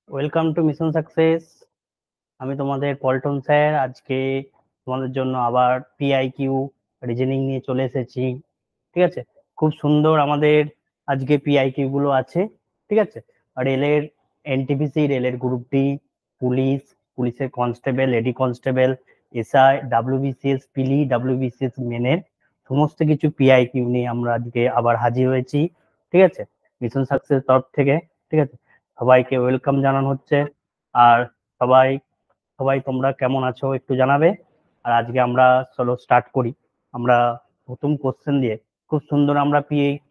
Welcome to mission success. আমি তোমাদের Paltan sir. আজকে তোমাদের জন্য আবার পিআইকিউ রিজনিং নিয়ে চলে এসেছি। ঠিক আছে, খুব সুন্দর আমাদের আজকে পিআইকিউ গুলো আছে। ঠিক আছে, রেলের এনটিপিসি, রেলের গ্রুপ ডি, পুলিশ, পুলিশের constable, lady constable, SI, WBCS পিলি, ডাব্লিউবিসিএস মেনের সমস্ত কিছু পিআইকিউ নিয়ে আমরা আজকে আবার হাজির হয়েছি। ঠিক আছে, মিশন সাকসেস তরফ থেকে। ঠিক আছে, সবাইকে ওয়েলকাম জানানো হচ্ছে। আর সবাই সবাই তোমরা কেমন আছো একটু জানাবে। আর আজকে আমরা চলো স্টার্ট করি। আমরা প্রথম কোশ্চেন দিয়ে খুব সুন্দর আমরা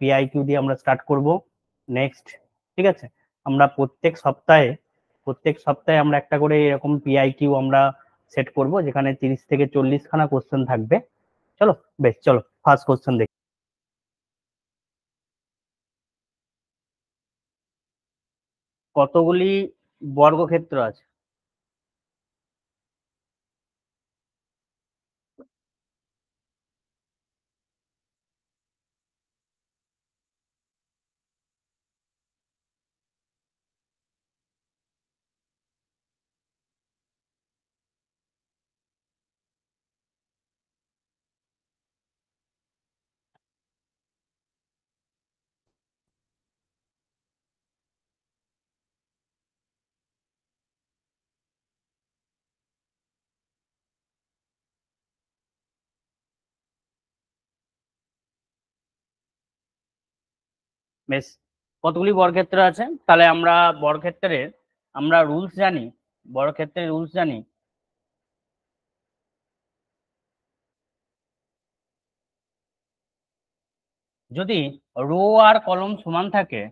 পিআইকিউ দিয়ে আমরা স্টার্ট করব নেক্সট। ঠিক আছে, আমরা প্রত্যেক সপ্তাহে আমরা একটা করে এরকম পিআইকিউ আমরা সেট করব, যেখানে 30 থেকে 40 খানা কোশ্চেন থাকবে। চলো বেশ, চলো ফার্স্ট কোশ্চেন দেখি। কতগুলি বর্গক্ষেত্র আছে? বেশ, কতগুলি বর্গক্ষেত্র আছে? তাহলে আমরা বর্গক্ষেত্রের আমরা রুলস জানি। বর্গক্ষেত্রের রুলস জানি। যদি রো আর কলম সমান থাকে,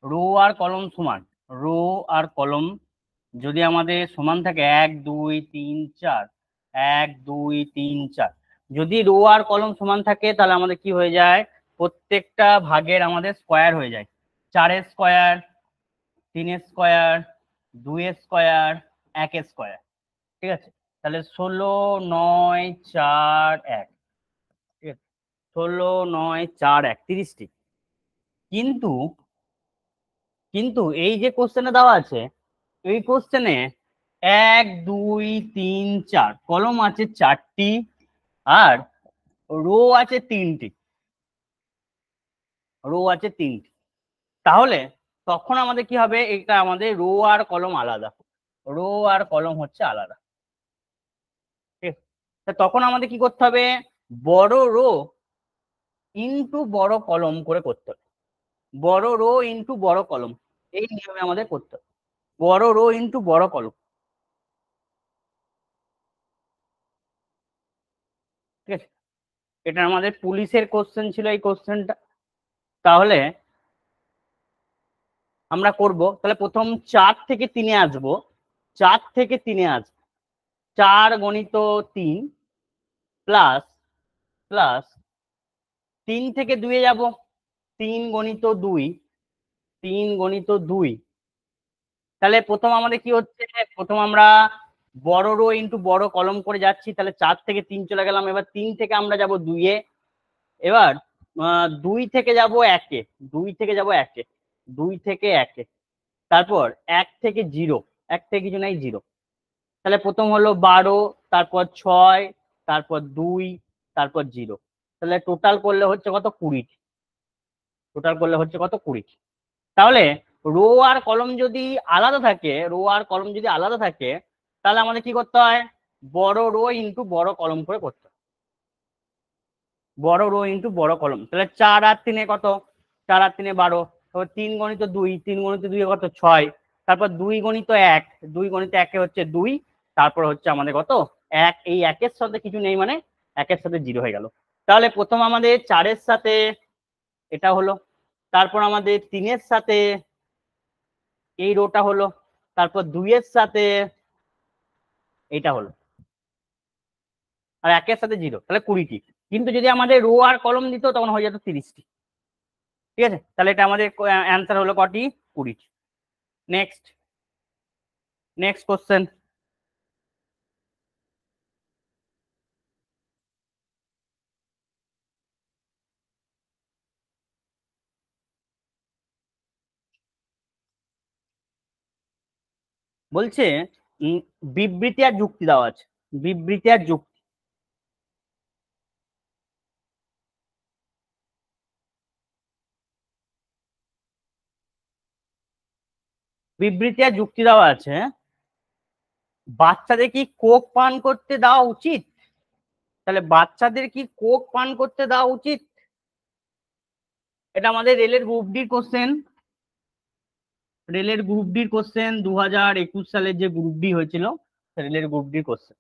রো আর কলম সমান, রো আর কলম যদি আমাদের সমান থাকে 1 2 3 4, 1 2 3 4, যদি রো আর কলম সমান থাকে তাহলে আমাদের কি হয়ে যায়? প্রত্যেকটা ভাগের আমাদের স্কোয়ার হয়ে যায়। 4-এর স্কোয়ার, 3-এর স্কোয়ার, 2-এর স্কোয়ার, 1-এর স্কোয়ার। ঠিক আছে, তাহলে 16 9 4 1। ঠিক আছে, 16 9 4 1, 30টি। কিন্তু কিন্তু এই যে কোশ্চেনে দেওয়া আছে, এই কোশ্চেনে 1 2 3 4 কলম আছে 4টি, আর রো আছে 3টি। রো আছে 3টি। তাহলে তখন আমাদের কি হবে? এটা আমাদের রো আর কলম আলাদা, রো আর কলম হচ্ছে আলাদা। ঠিক আছে? তা তখন আমাদের কি করতে হবে? বড় রো ইনটু বড় কলম করে করতে হবে। বড় রো ইনটু বড় কলম, এই নিয়মে আমাদের করতে হবে। বড় রো ইনটু বড় কলম। ঠিক আছে, এটা আমাদের পুলিশের কোশ্চেন ছিল এই কোশ্চেনটা। তাহলে আমরা করব, তাহলে প্রথম 4 থেকে 3-এ আসবো। 4 থেকে 3-এ আসবো। 4 × 3 প্লাস প্লাস 3 থেকে 2-এ যাব। 3 × 2, 3 × 2। তাহলে প্রথম আমাদের কি হচ্ছে? প্রথম আমরা বড় রো ইন্টু বড় কলম করে যাচ্ছি। তাহলে 4 থেকে 3 চলে গেলাম। এবার 3 থেকে আমরা যাব 2-এ। এবার 2 থেকে যাব 1-এ। 2 থেকে যাব 1-এ। 2 থেকে 1-এ। তারপর 1 থেকে 0, 1 থেকে কিছু নাই, 0। তাহলে প্রথম হলো 12, তারপর 6, তারপর 2, তারপর 0। তাহলে টোটাল করলে হচ্ছে কত? 20। টোটাল করলে হচ্ছে কত? 20। তাহলে রো আর কলম যদি আলাদা থাকে, রো আর কলম যদি আলাদা থাকে, তাহলে আমাদের কি করতে হয়? বড় রো ইন্টু বড় কলম করে করতে হয়। বড় রো ইন্টু বড় কলম। তাহলে 4 আর 3-এ কত? 4 আর 3-এ 12। তারপর 3 × 2, 3 × 2 কত? 6। তারপর 2 × 1, 2 × 1-এ হচ্ছে 2। তারপর হচ্ছে আমাদের কত? 1। এই 1-এর সাথে কিছু নেই, মানে 1-এর সাথে 0 হয়ে গেল। তাহলে প্রথম আমাদের 4-এর সাথে এটা হলো, তারপর আমাদের 3-এর সাথে এই রোটা হলো, তারপর 2-এর সাথে এটা হলো, আর 1-এর সাথে 0। তাহলে 20টি। কিন্তু যদি আমাদের রো আর কলম দিত তখন হয়ে যেত 30টি। ঠিক আছে, তাহলে এটা আমাদের অ্যান্সার হলো কটি? 20টি। Next, next question. বলছে বিবৃতি আর যুক্তি দেওয়া আছে, বিবৃতি আর যুক্তি। বিবৃতি আর যুক্তি দেওয়া আছে। বাচ্চাদের কি কোক পান করতে দেওয়া উচিত? তাহলে বাচ্চাদের কি কোক পান করতে দেওয়া উচিত? এটা আমাদের রেলের গ্রুপ ডির কোশ্চেন। রেলের গ্রুপ ডির কোশ্চেন 2021 সালের যে গ্রুপ ডি হয়েছিল, রেলের গ্রুপ ডির কোশ্চেন।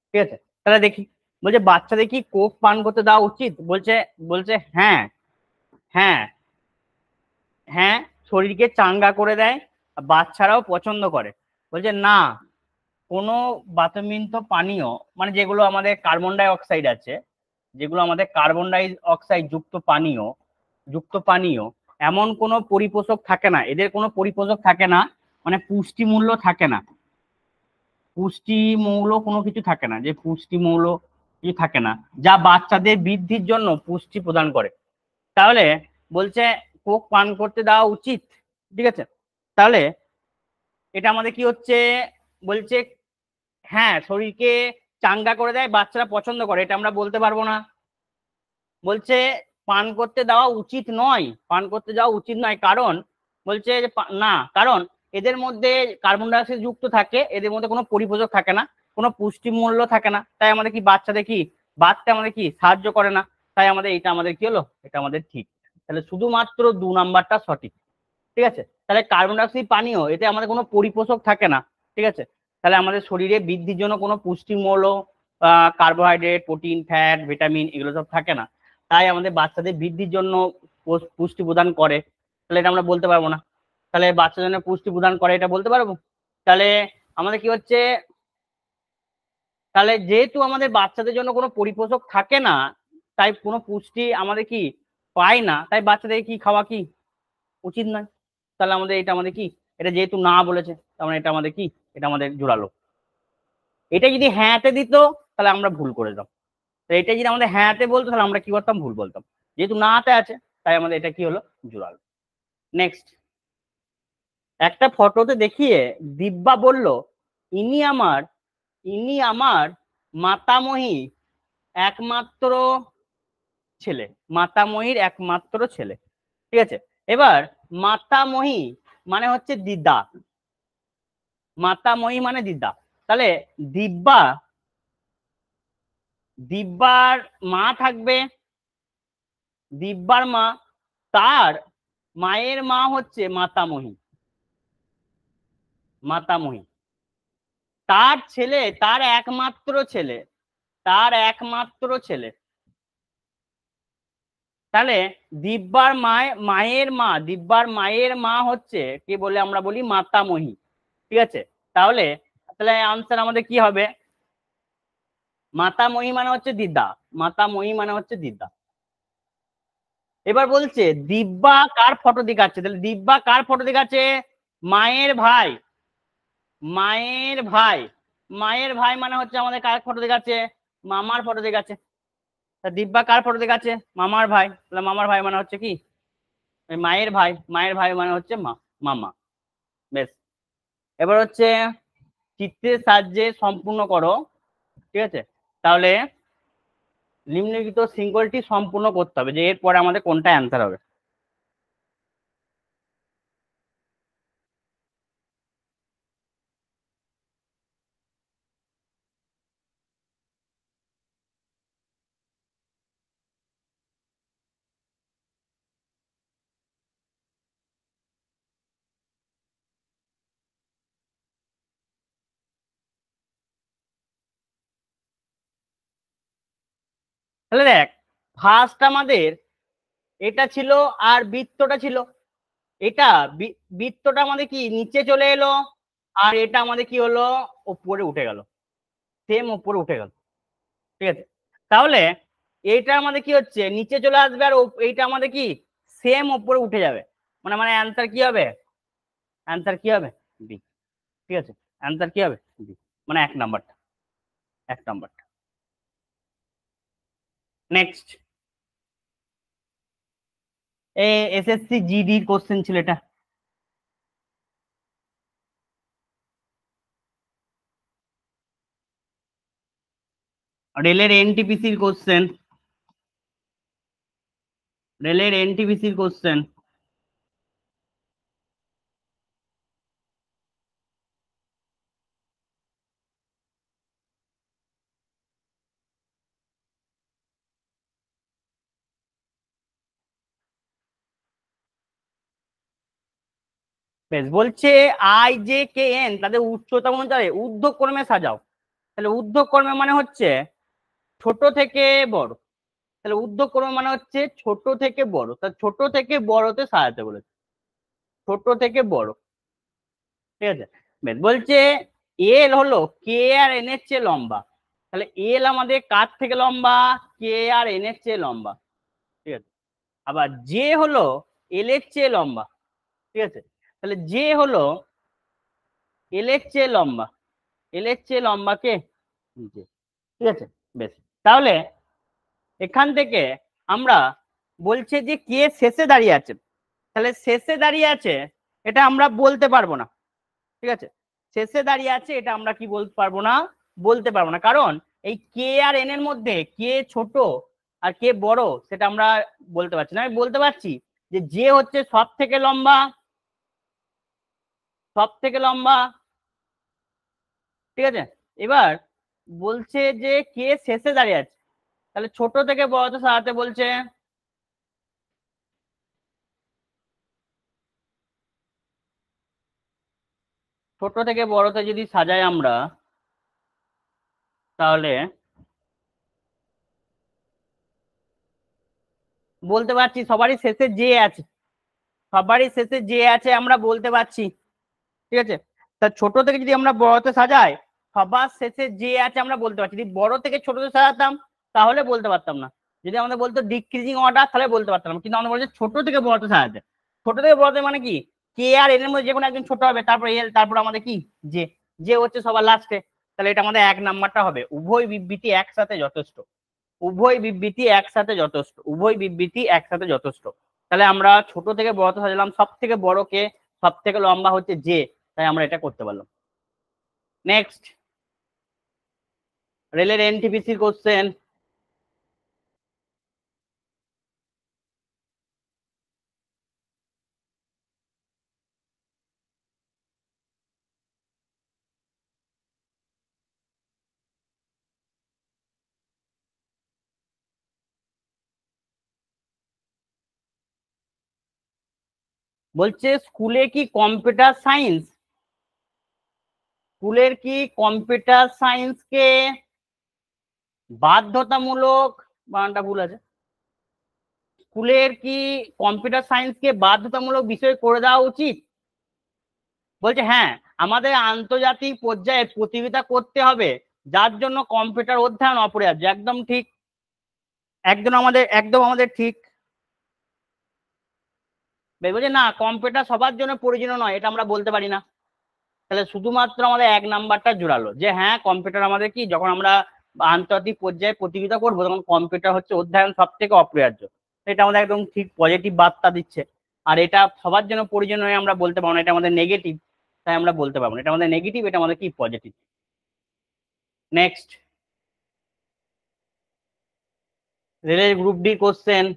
ঠিক আছে, তাহলে দেখি। বলছে বাচ্চাদের কি কোক পান করতে দেওয়া উচিত? বলছে বলছে হ্যাঁ, হ্যাঁ, হ্যাঁ, শরীরকে চাঙ্গা করে দেয়, বাচ্চারাও পছন্দ করে। বলছে না, কোনো বাতামিন্ত পানীয়, মানে যেগুলো আমাদের কার্বন ডাই অক্সাইড আছে, যেগুলো আমাদের কার্বন ডাই অক্সাইড যুক্ত পানীয় এমন কোনো পরিপোষক থাকে না, এদের কোনো পরিপোষক থাকে না, মানে পুষ্টি মূল্য থাকে না, পুষ্টি মৌল কোনো কিছু থাকে না, যে পুষ্টি মৌল কিছু থাকে না যা বাচ্চাদের বৃদ্ধির জন্য পুষ্টি প্রদান করে। তাহলে বলছে কোক পান করতে দেওয়া উচিত। ঠিক আছে, তাহলে এটা আমাদের কি হচ্ছে? বলছে হ্যাঁ, শরীরকে চাঙ্গা করে দেয়, বাচ্চারা পছন্দ করে, এটা আমরা বলতে পারবো না। বলছে পান করতে দেওয়া উচিত নয়, পান করতে দেওয়া উচিত নয়, কারণ বলছে যে না, কারণ এদের মধ্যে কার্বন ডাই অক্সাইড যুক্ত থাকে, এদের মধ্যে কোনো পরিপোষক থাকে না, কোনো পুষ্টি মূল্য থাকে না, তাই আমাদের কি বাচ্চাদের কি বাচ্চা আমাদের কি সাহায্য করে না। তাই আমাদের এটা আমাদের কি হলো, এটা আমাদের ঠিক। তাহলে শুধুমাত্র 2 নাম্বারটা সঠিক। ঠিক আছে, তাহলে কার্বন ডাই অক্সাইড পানীয়, এতে আমাদের কোনো পরিপোষক থাকে না। ঠিক আছে, তাহলে আমাদের শরীরে বৃদ্ধির জন্য কোনো পুষ্টি মৌল, কার্বোহাইড্রেট, প্রোটিন, ফ্যাট, ভিটামিন এগুলো সব থাকে না, তাই আমাদের বাচ্চাদের বৃদ্ধির জন্য পুষ্টি প্রদান করে। তাহলে এটা আমরা বলতে পারবো না। তাহলে বাচ্চাদের জন্য পুষ্টি প্রদান করে এটা বলতে পারবো। তাহলে আমাদের কি হচ্ছে, তাহলে যেহেতু আমাদের বাচ্চাদের জন্য কোনো পরিপোষক থাকে না, তাই কোনো পুষ্টি আমাদের কি পাই না, তাই বাচ্চাদের কি খাওয়া কি উচিত নয়। তাহলে আমাদের এটা আমাদের কি, এটা যেহেতু না বলেছে, তার মানে এটা আমাদের কি, এটা আমাদের জোরালো। এটা যদি হ্যাঁতে দিত তাহলে আমরা ভুল করে দিতাম, এটা যদি আমাদের হ্যাঁতে বলতো তাহলে আমরা কি করতাম, ভুল বলতাম। যেহেতু নাতে আছে, তাই আমাদের এটা কি হলো, জোরালো। নেক্সট, একটা ফটোতে দেখিয়ে দিব্যা বলল, ইনি আমার ইনি আমার মাতামহী একমাত্র ছেলে, মাতামহীর একমাত্র ছেলে। ঠিক আছে, এবার মাতামহী মানে হচ্ছে দিদা, মাতামহী মানে দিদা। তাহলে দিব্যা, দিব্যার মা থাকবে, দিব্যার মা, তার মায়ের মা হচ্ছে মাতামহী, মাতামহী, তার ছেলে, তার একমাত্র ছেলে, তার একমাত্র ছেলে। তাহলে দিব্যার মায়ের মা, দিব্যার মায়ের মা হচ্ছে কি বলে আমরা বলি, মাতামহী। ঠিক আছে, তাহলে তাহলে আনসার আমাদের কি হবে, মাতামহী মানে হচ্ছে দিদা, মাতামহী মানে হচ্ছে দিদা। এবার বলছে দিব্যা কার ফটো দেখাচ্ছে, তাহলে দিব্যা কার ফটো দেখাচ্ছে, মায়ের ভাই, মায়ের ভাই, মায়ের ভাই মানে হচ্ছে আমাদের কার ফটো দেখাচ্ছে, মামার ফটো দেখাচ্ছে। তা দিব্যা কার ফটো দেখাচ্ছে, মামার ভাই, তাহলে মামার ভাই মানে হচ্ছে কি, মায়ের ভাই, মায়ের ভাই মানে হচ্ছে মামা। বেশ, এবার হচ্ছে চিত্রের সাহায্যে সম্পূর্ণ করো। ঠিক আছে, তাহলে নিম্নলিখিত শৃঙ্খলটি সম্পূর্ণ করতে হবে, যে এরপরে আমাদের কোনটা অ্যান্সার হবে। তাহলে দেখ, ফার্স্ট আমাদের এটা ছিল, আর বৃত্তটা ছিল, এটা বৃত্তটা আমাদের কি নিচে চলে এলো, আর এটা আমাদের কি হলো, উপরে উঠে গেল, সেম উপরে উঠে গেল। ঠিক আছে, তাহলে এইটা আমাদের কি হচ্ছে, নিচে চলে আসবে, আর এইটা আমাদের কি সেম উপরে উঠে যাবে, মানে মানে অ্যান্সার কি হবে, অ্যান্সার কি হবে, বি। ঠিক আছে, অ্যান্সার কি হবে, বি, মানে 1 নাম্বারটা, 1 নাম্বারটা। নেক্সট, এসএসসি জিডির কোশ্চেন ছিল এটা। রেলের এনটিপিসির কোশ্চেন, রেলের এনটিপিসির কোশ্চেন। বেশ, বলছে আই জে কে এন তাদের উচ্চতা অনুযায়ী ঊর্ধ্বক্রমে সাজাও। তাহলে ঊর্ধ্বক্রমে মানে হচ্ছে ছোট থেকে বড়, তাহলে ঊর্ধ্বক্রমে মানে হচ্ছে ছোট থেকে বড়, তা ছোট থেকে বড়তে সাজাতে বলেছে, ছোট থেকে বড়। ঠিক আছে, বেশ, বলছে এল হলো কে আর এন এর চেয়ে লম্বা। তাহলে এল আমাদের কার থেকে লম্বা? কে আর এন এর চেয়ে লম্বা। ঠিক আছে, আবার জে হলো এল এর চেয়ে লম্বা। ঠিক আছে, তাহলে জে হলো এল এর চেয়ে লম্বা, এল এর চেয়ে লম্বা কে? j। ঠিক আছে, বেশ, তাহলে এখান থেকে আমরা বলছে যে কে শেষে দাঁড়িয়ে আছে, তাহলে শেষে দাঁড়িয়ে আছে এটা আমরা বলতে পারবো না। ঠিক আছে, শেষে দাঁড়িয়ে আছে এটা আমরা কি বলতে পারবো না, বলতে পারবো না, কারণ এই কে আর এন এর মধ্যে কে ছোট আর কে বড় সেটা আমরা বলতে পারছি না। আমি বলতে পারছি যে যে হচ্ছে সব থেকে লম্বা, সব থেকে লম্বা। ঠিক আছে, এবার বলছে যে কে শেষে দাঁড়িয়ে আছে, তাহলে ছোট থেকে বড়তে সাজাতে বলছে। ছোট থেকে বড়তে যদি সাজাই আমরা, তাহলে বলতে পারছি সবারই শেষে যে আছে, সবারই শেষে যে আছে আমরা বলতে পারছি। ঠিক আছে, তা ছোট থেকে যদি আমরা বড়তে সাজাই, সবার শেষে যে আছে আমরা বলতে পারছি। যদি বড় থেকে ছোটতে সাজাতাম তাহলে বলতে পারতাম না। যদি আমাদের বলতো ডিক্রিজিং অর্ডার তাহলে বলতে পারতাম না, কিন্তু আমাদের বলছে ছোট থেকে বড়তে সাজাতে। ছোট থেকে বড়তে মানে কি, কে আর এর মধ্যে যে কোনো একজন ছোট হবে, তারপর এল, তারপর আমাদের কি যে, যে হচ্ছে সবার লাস্টে। তাহলে এটা আমাদের এক নাম্বারটা হবে। উভয় বিবৃতি একসাথে যথেষ্ট, উভয় বিবৃতি একসাথে যথেষ্ট, উভয় বিবৃতি একসাথে যথেষ্ট। তাহলে আমরা ছোট থেকে বড়তে সাজালাম, সব থেকে বড় কে, সব থেকে লম্বা হচ্ছে যে, তাই আমরা এটা করতে পারলাম। নেক্সট, রেলের এনটিপিসির কোশ্চেন। বলছে স্কুলে কি কম্পিউটার সায়েন্স, স্কুলের কি কম্পিউটার সায়েন্সকে বাধ্যতামূলক, বানানটা ভুল আছে, স্কুলের কি কম্পিউটার সায়েন্সকে বাধ্যতামূলক বিষয় করে দেওয়া উচিত? বলছে হ্যাঁ, আমাদের আন্তর্জাতিক পর্যায়ে প্রতিযোগিতা করতে হবে, যার জন্য কম্পিউটার অধ্যয়ন অপরিহার্য। একদম ঠিক, একদম আমাদের ঠিক। বলছে না, কম্পিউটার সবার জন্য প্রয়োজনীয় নয়, এটা আমরা বলতে পারি না। তাহলে শুধুমাত্র আমাদের এক নাম্বারটা জোরালো যে হ্যাঁ, কম্পিউটার আমাদের কি, যখন আমরা আন্তর্জাতিক পর্যায়ে প্রতিযোগিতা করবো তখন কম্পিউটার হচ্ছে অধ্যয়ন সব থেকে অপরিহার্য। এটা আমাদের একদম ঠিক পজিটিভ বার্তা দিচ্ছে। আর এটা সবার জন্য প্রয়োজনীয় নয় আমরা বলতে পারবো না, এটা আমাদের নেগেটিভ, তাই আমরা বলতে পারবো না। এটা আমাদের নেগেটিভ, এটা আমাদের কি পজিটিভ। নেক্সট, রেলের গ্রুপ ডি কোশ্চেন।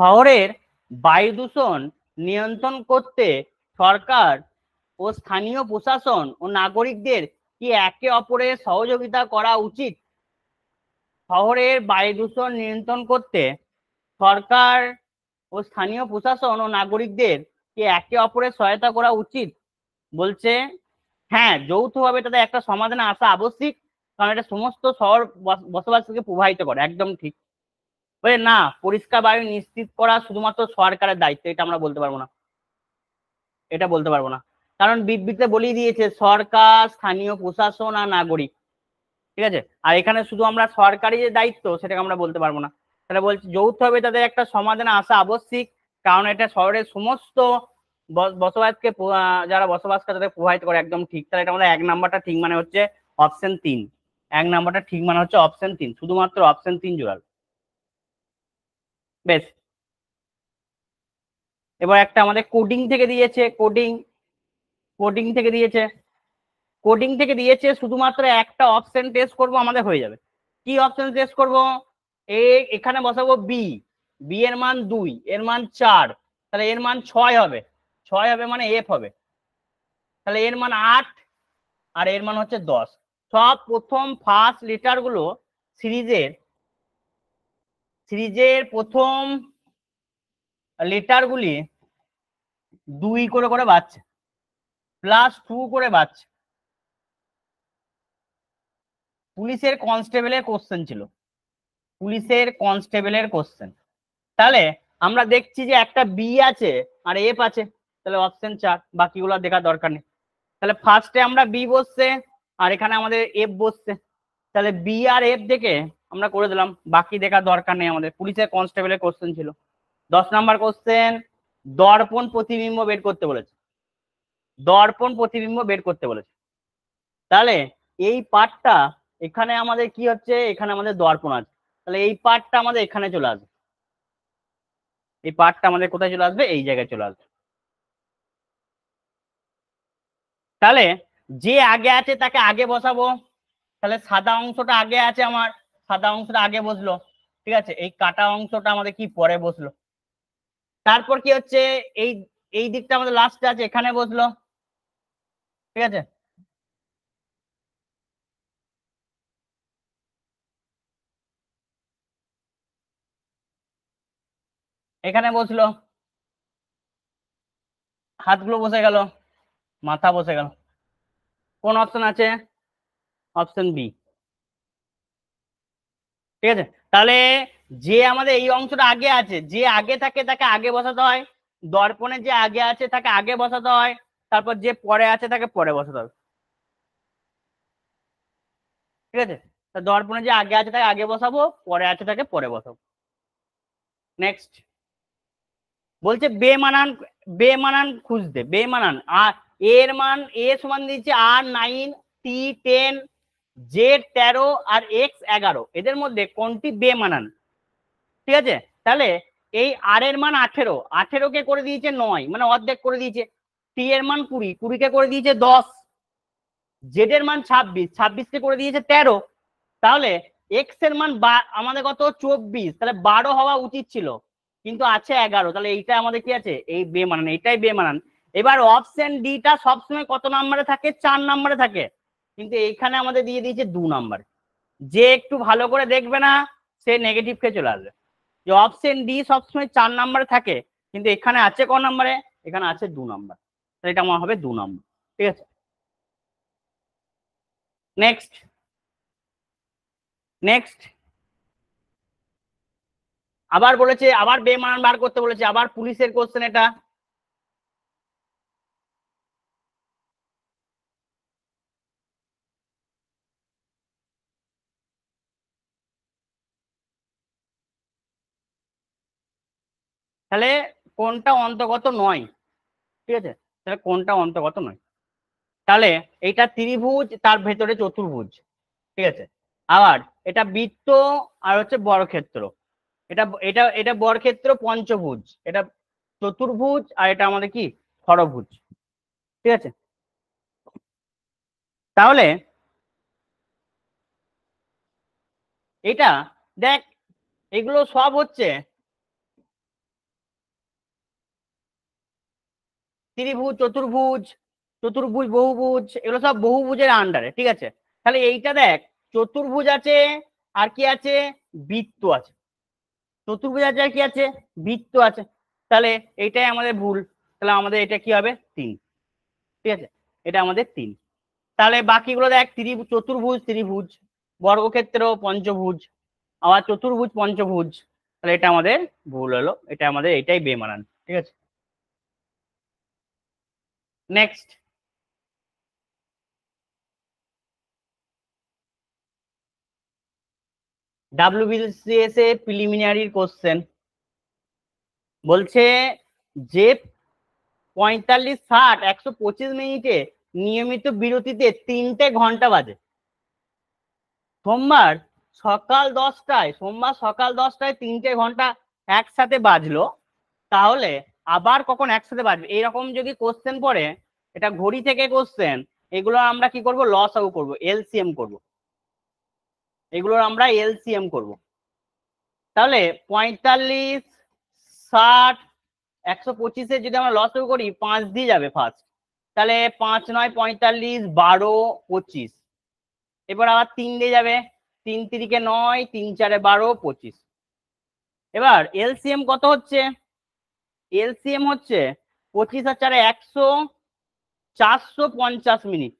শহরের বায়ু দূষণ নিয়ন্ত্রণ করতে সরকার ও স্থানীয় প্রশাসন ও নাগরিকদের কি একে অপরের সহযোগিতা করা উচিত? শহরের বায়ু দূষণ নিয়ন্ত্রণ করতে সরকার ও স্থানীয় প্রশাসন ও নাগরিকদের কি একে অপরের সহায়তা করা উচিত? বলছে হ্যাঁ, যৌথভাবে তাদের একটা সমাধানে আসা আবশ্যিক, কারণ এটা সমস্ত শহর বসবাসকে প্রভাবিত করে। একদম ঠিক। বলে না, পরিষ্কার বায়ু নিশ্চিত করা শুধুমাত্র সরকারের দায়িত্ব, এটা আমরা বলতে পারবো না, এটা বলতে পারবো না, কারণ বিবৃতিতে বলেই দিয়েছে সরকার, স্থানীয় প্রশাসন আর নাগরিক। ঠিক আছে, আর এখানে শুধু আমরা সরকারি যে দায়িত্ব সেটাকে আমরা বলতে পারবো না। তাহলে বলছি যৌথভাবে তাদের একটা সমাধানে আসা আবশ্যিক, কারণ এটা শহরের সমস্ত বসবাসকে যারা বসবাস করে তাদের প্রভাবিত করে। একদম ঠিক, তাহলে এটা আমাদের এক নাম্বারটা ঠিক মানে হচ্ছে অপশন 3। এক নাম্বারটা ঠিক মানে হচ্ছে অপশন 3, শুধুমাত্র অপশন 3 জোড়াল। বেশ, এবার একটা আমাদের কোডিং থেকে দিয়েছে, কোডিং, কোডিং থেকে দিয়েছে, কোডিং থেকে দিয়েছে, শুধুমাত্র একটা অপশন টেস্ট করব, আমাদের হয়ে যাবে। কি অপশন টেস্ট করব? এখানে বসাবো বি, বি এর মান 2, এর মান 4, তাহলে এর মান 6 হবে, 6 হবে মানে এফ হবে, তাহলে এর মান 8 আর এর মান হচ্ছে 10। সব প্রথম ফার্স্ট লেটার গুলো সিরিজের প্রথম লেটার গুলি 2 করে করে বাড়ছে, +2 করে বাড়ছে। পুলিশের কনস্টেবলের কোশ্চেন ছিল, পুলিশের কনস্টেবলের কোশ্চেন। তাহলে আমরা দেখছি যে একটা বি আছে আর এফ আছে, তাহলে অপশন 4, বাকিগুলো দেখার দরকার নেই। তাহলে ফার্স্টে আমরা বি বসছে আর এখানে আমাদের এফ বসছে, তাহলে বি আর এফ দেখে আমরা করে দিলাম, বাকি দেখার দরকার নেই আমাদের। পুলিশের কনস্টেবলের কোশ্চেন ছিল। 10 নাম্বার কোশ্চেন, দর্পণ প্রতিবিম্ব বের করতে বলেছে, দর্পণ প্রতিবিম্ব বের করতে বলেছে। তাহলে এই পার্টটা এখানে আমাদের কি হচ্ছে, এখানে আমাদের দর্পণ আছে, তাহলে এই পার্টটা আমাদের এখানে চলে আসবে, এই পার্টটা আমাদের কোথায় চলে আসবে, এই জায়গায় চলে আসবে। তাহলে যে আগে আছে তাকে আগে বসাবো, তাহলে সাদা অংশটা আগে আছে আমার, সাদা অংশটা আগে বসলো, ঠিক আছে। এই কাটা অংশটা আমাদের কি পরে বসলো। তারপর কি হচ্ছে, এই এই দিকটা আমাদের লাস্টে আছে, এখানে বসলো, ঠিক আছে। এখানে বসলো, হাতগুলো বসে গেল, মাথা বসে গেল। কোন অপশন আছে? অপশন বি, ঠিক আছে। তাহলে যে আমাদের এই অংশটা আগে আছে, যে আগে থাকে তাকে আগে বসাতে হয়, দর্পণে যে আগে আছে তাকে আগে বসাতে হয়, তারপর যে পরে আছে তাকে পরে বসাতে হবে, ঠিক আছে। তা দর্পণে যে আগে আছে তাকে আগে বসাবো, পরে আছে তাকে পরে বসাবো। নেক্সট বলছে বেমানান, বেমানান খুঁজতে, বেমানান। আর এর মান, এ সমান দিয়েছে R9, T10, Z13 আর X11, এদের মধ্যে কোনটি বেমানান, ঠিক আছে। তাহলে এই আর এর মান 18, 18 কে করে দিয়েছে 9, মানে অর্ধেক করে দিয়েছে। টি এর মান 20, 20 কে করে দিয়েছে 10, জেড এর মান 26, 26 কে করে দিয়েছে 13। তাহলে এক্স এর মান আমাদের কত, 24, তাহলে 12 হওয়া উচিত ছিল, কিন্তু আছে 11, তাহলে এইটা আমাদের কি আছে, এই বেমানান, এইটাই বেমানান। এবার অপশন ডিটা সবসময় কত নাম্বারে থাকে, 4 নাম্বারে থাকে, কিন্তু এইখানে আমাদের দিয়ে দিয়েছে 2 নাম্বার। যে একটু ভালো করে দেখবে না সে নেগেটিভ কে চলে আসবে, যে অপশন ডি সবসময় 4 নাম্বারে থাকে, কিন্তু এখানে আছে ক নাম্বারে, এখানে আছে 2 নাম্বার, তাহলে এটা আমার হবে 2 নাম্বার, ঠিক আছে। নেক্সট, নেক্সট আবার বলেছে, আবার বেমানান বার করতে বলেছে, আবার পুলিশের কোশ্চেন এটা। তাহলে কোনটা অন্তর্গত নয়, ঠিক আছে, তাহলে কোনটা অন্তর্গত নয়। তাহলে এইটা ত্রিভুজ, তার ভেতরে চতুর্ভুজ, ঠিক আছে। আবার এটা বৃত্ত আর হচ্ছে বর্গক্ষেত্র, এটা এটা এটা বর্গক্ষেত্র পঞ্চভুজ, এটা চতুর্ভুজ, আর এটা আমাদের কি ষড়ভুজ, ঠিক আছে। তাহলে এটা দেখ, এগুলো সব হচ্ছে ত্রিভুজ, চতুর্ভুজ, চতুর্ভুজ, বহুভুজ, এগুলো সব বহুভুজের আন্ডারে, ঠিক আছে। তাহলে এইটা দেখ, চতুর্ভুজ আছে আর কি আছে, বৃত্ত আছে, চতুর্ভুজ আছে আর কি আছে, বৃত্ত আছে। তাহলে এইটাই আমাদের ভুল, তাহলে আমাদের এটা কি হবে, 3, ঠিক আছে, এটা আমাদের 3। তাহলে বাকিগুলো দেখ, ত্রিভুজ, চতুর্ভুজ ত্রিভুজ, বর্গক্ষেত্র পঞ্চভুজ, আবার চতুর্ভুজ পঞ্চভুজ, তাহলে এটা আমাদের ভুল হলো, এটা আমাদের এটাই বেমানান, ঠিক আছে। নেক্সট WBCS এ প্রিলিমিনারি কোশ্চেন বলছে যে 45, 60, 125 মিনিটে নিয়মিত বিরতিতে 3টে ঘন্টা বাজে। সোমবার সকাল 10টায়, সোমবার সকাল 10টায় 3টে ঘন্টা একসাথে বাজলো, তাহলে আবার কখন একসাথে বাজবে, এইরকম যদি কোশ্চেন পড়ে এটা ঘড়ি থেকে কোশ্চেন, এগুলো আমরা কি করব, লসাগু করব, এলসিএম করব, এগুলোর আমরা এলসিএম করব। তাহলে 45, 60, 125 যদি আমরা লসাগু করি 5 দিয়ে যাবে ফার্স্ট, তাহলে 5 9 45, 12, 25। এবার আবার 3 দিয়ে যাবে, 3 3 9, 3 4 12, 25। এবার এলসিএম কত হচ্ছে, এলসিএম হচ্ছে 25 আর 4 100, 450 মিনিট।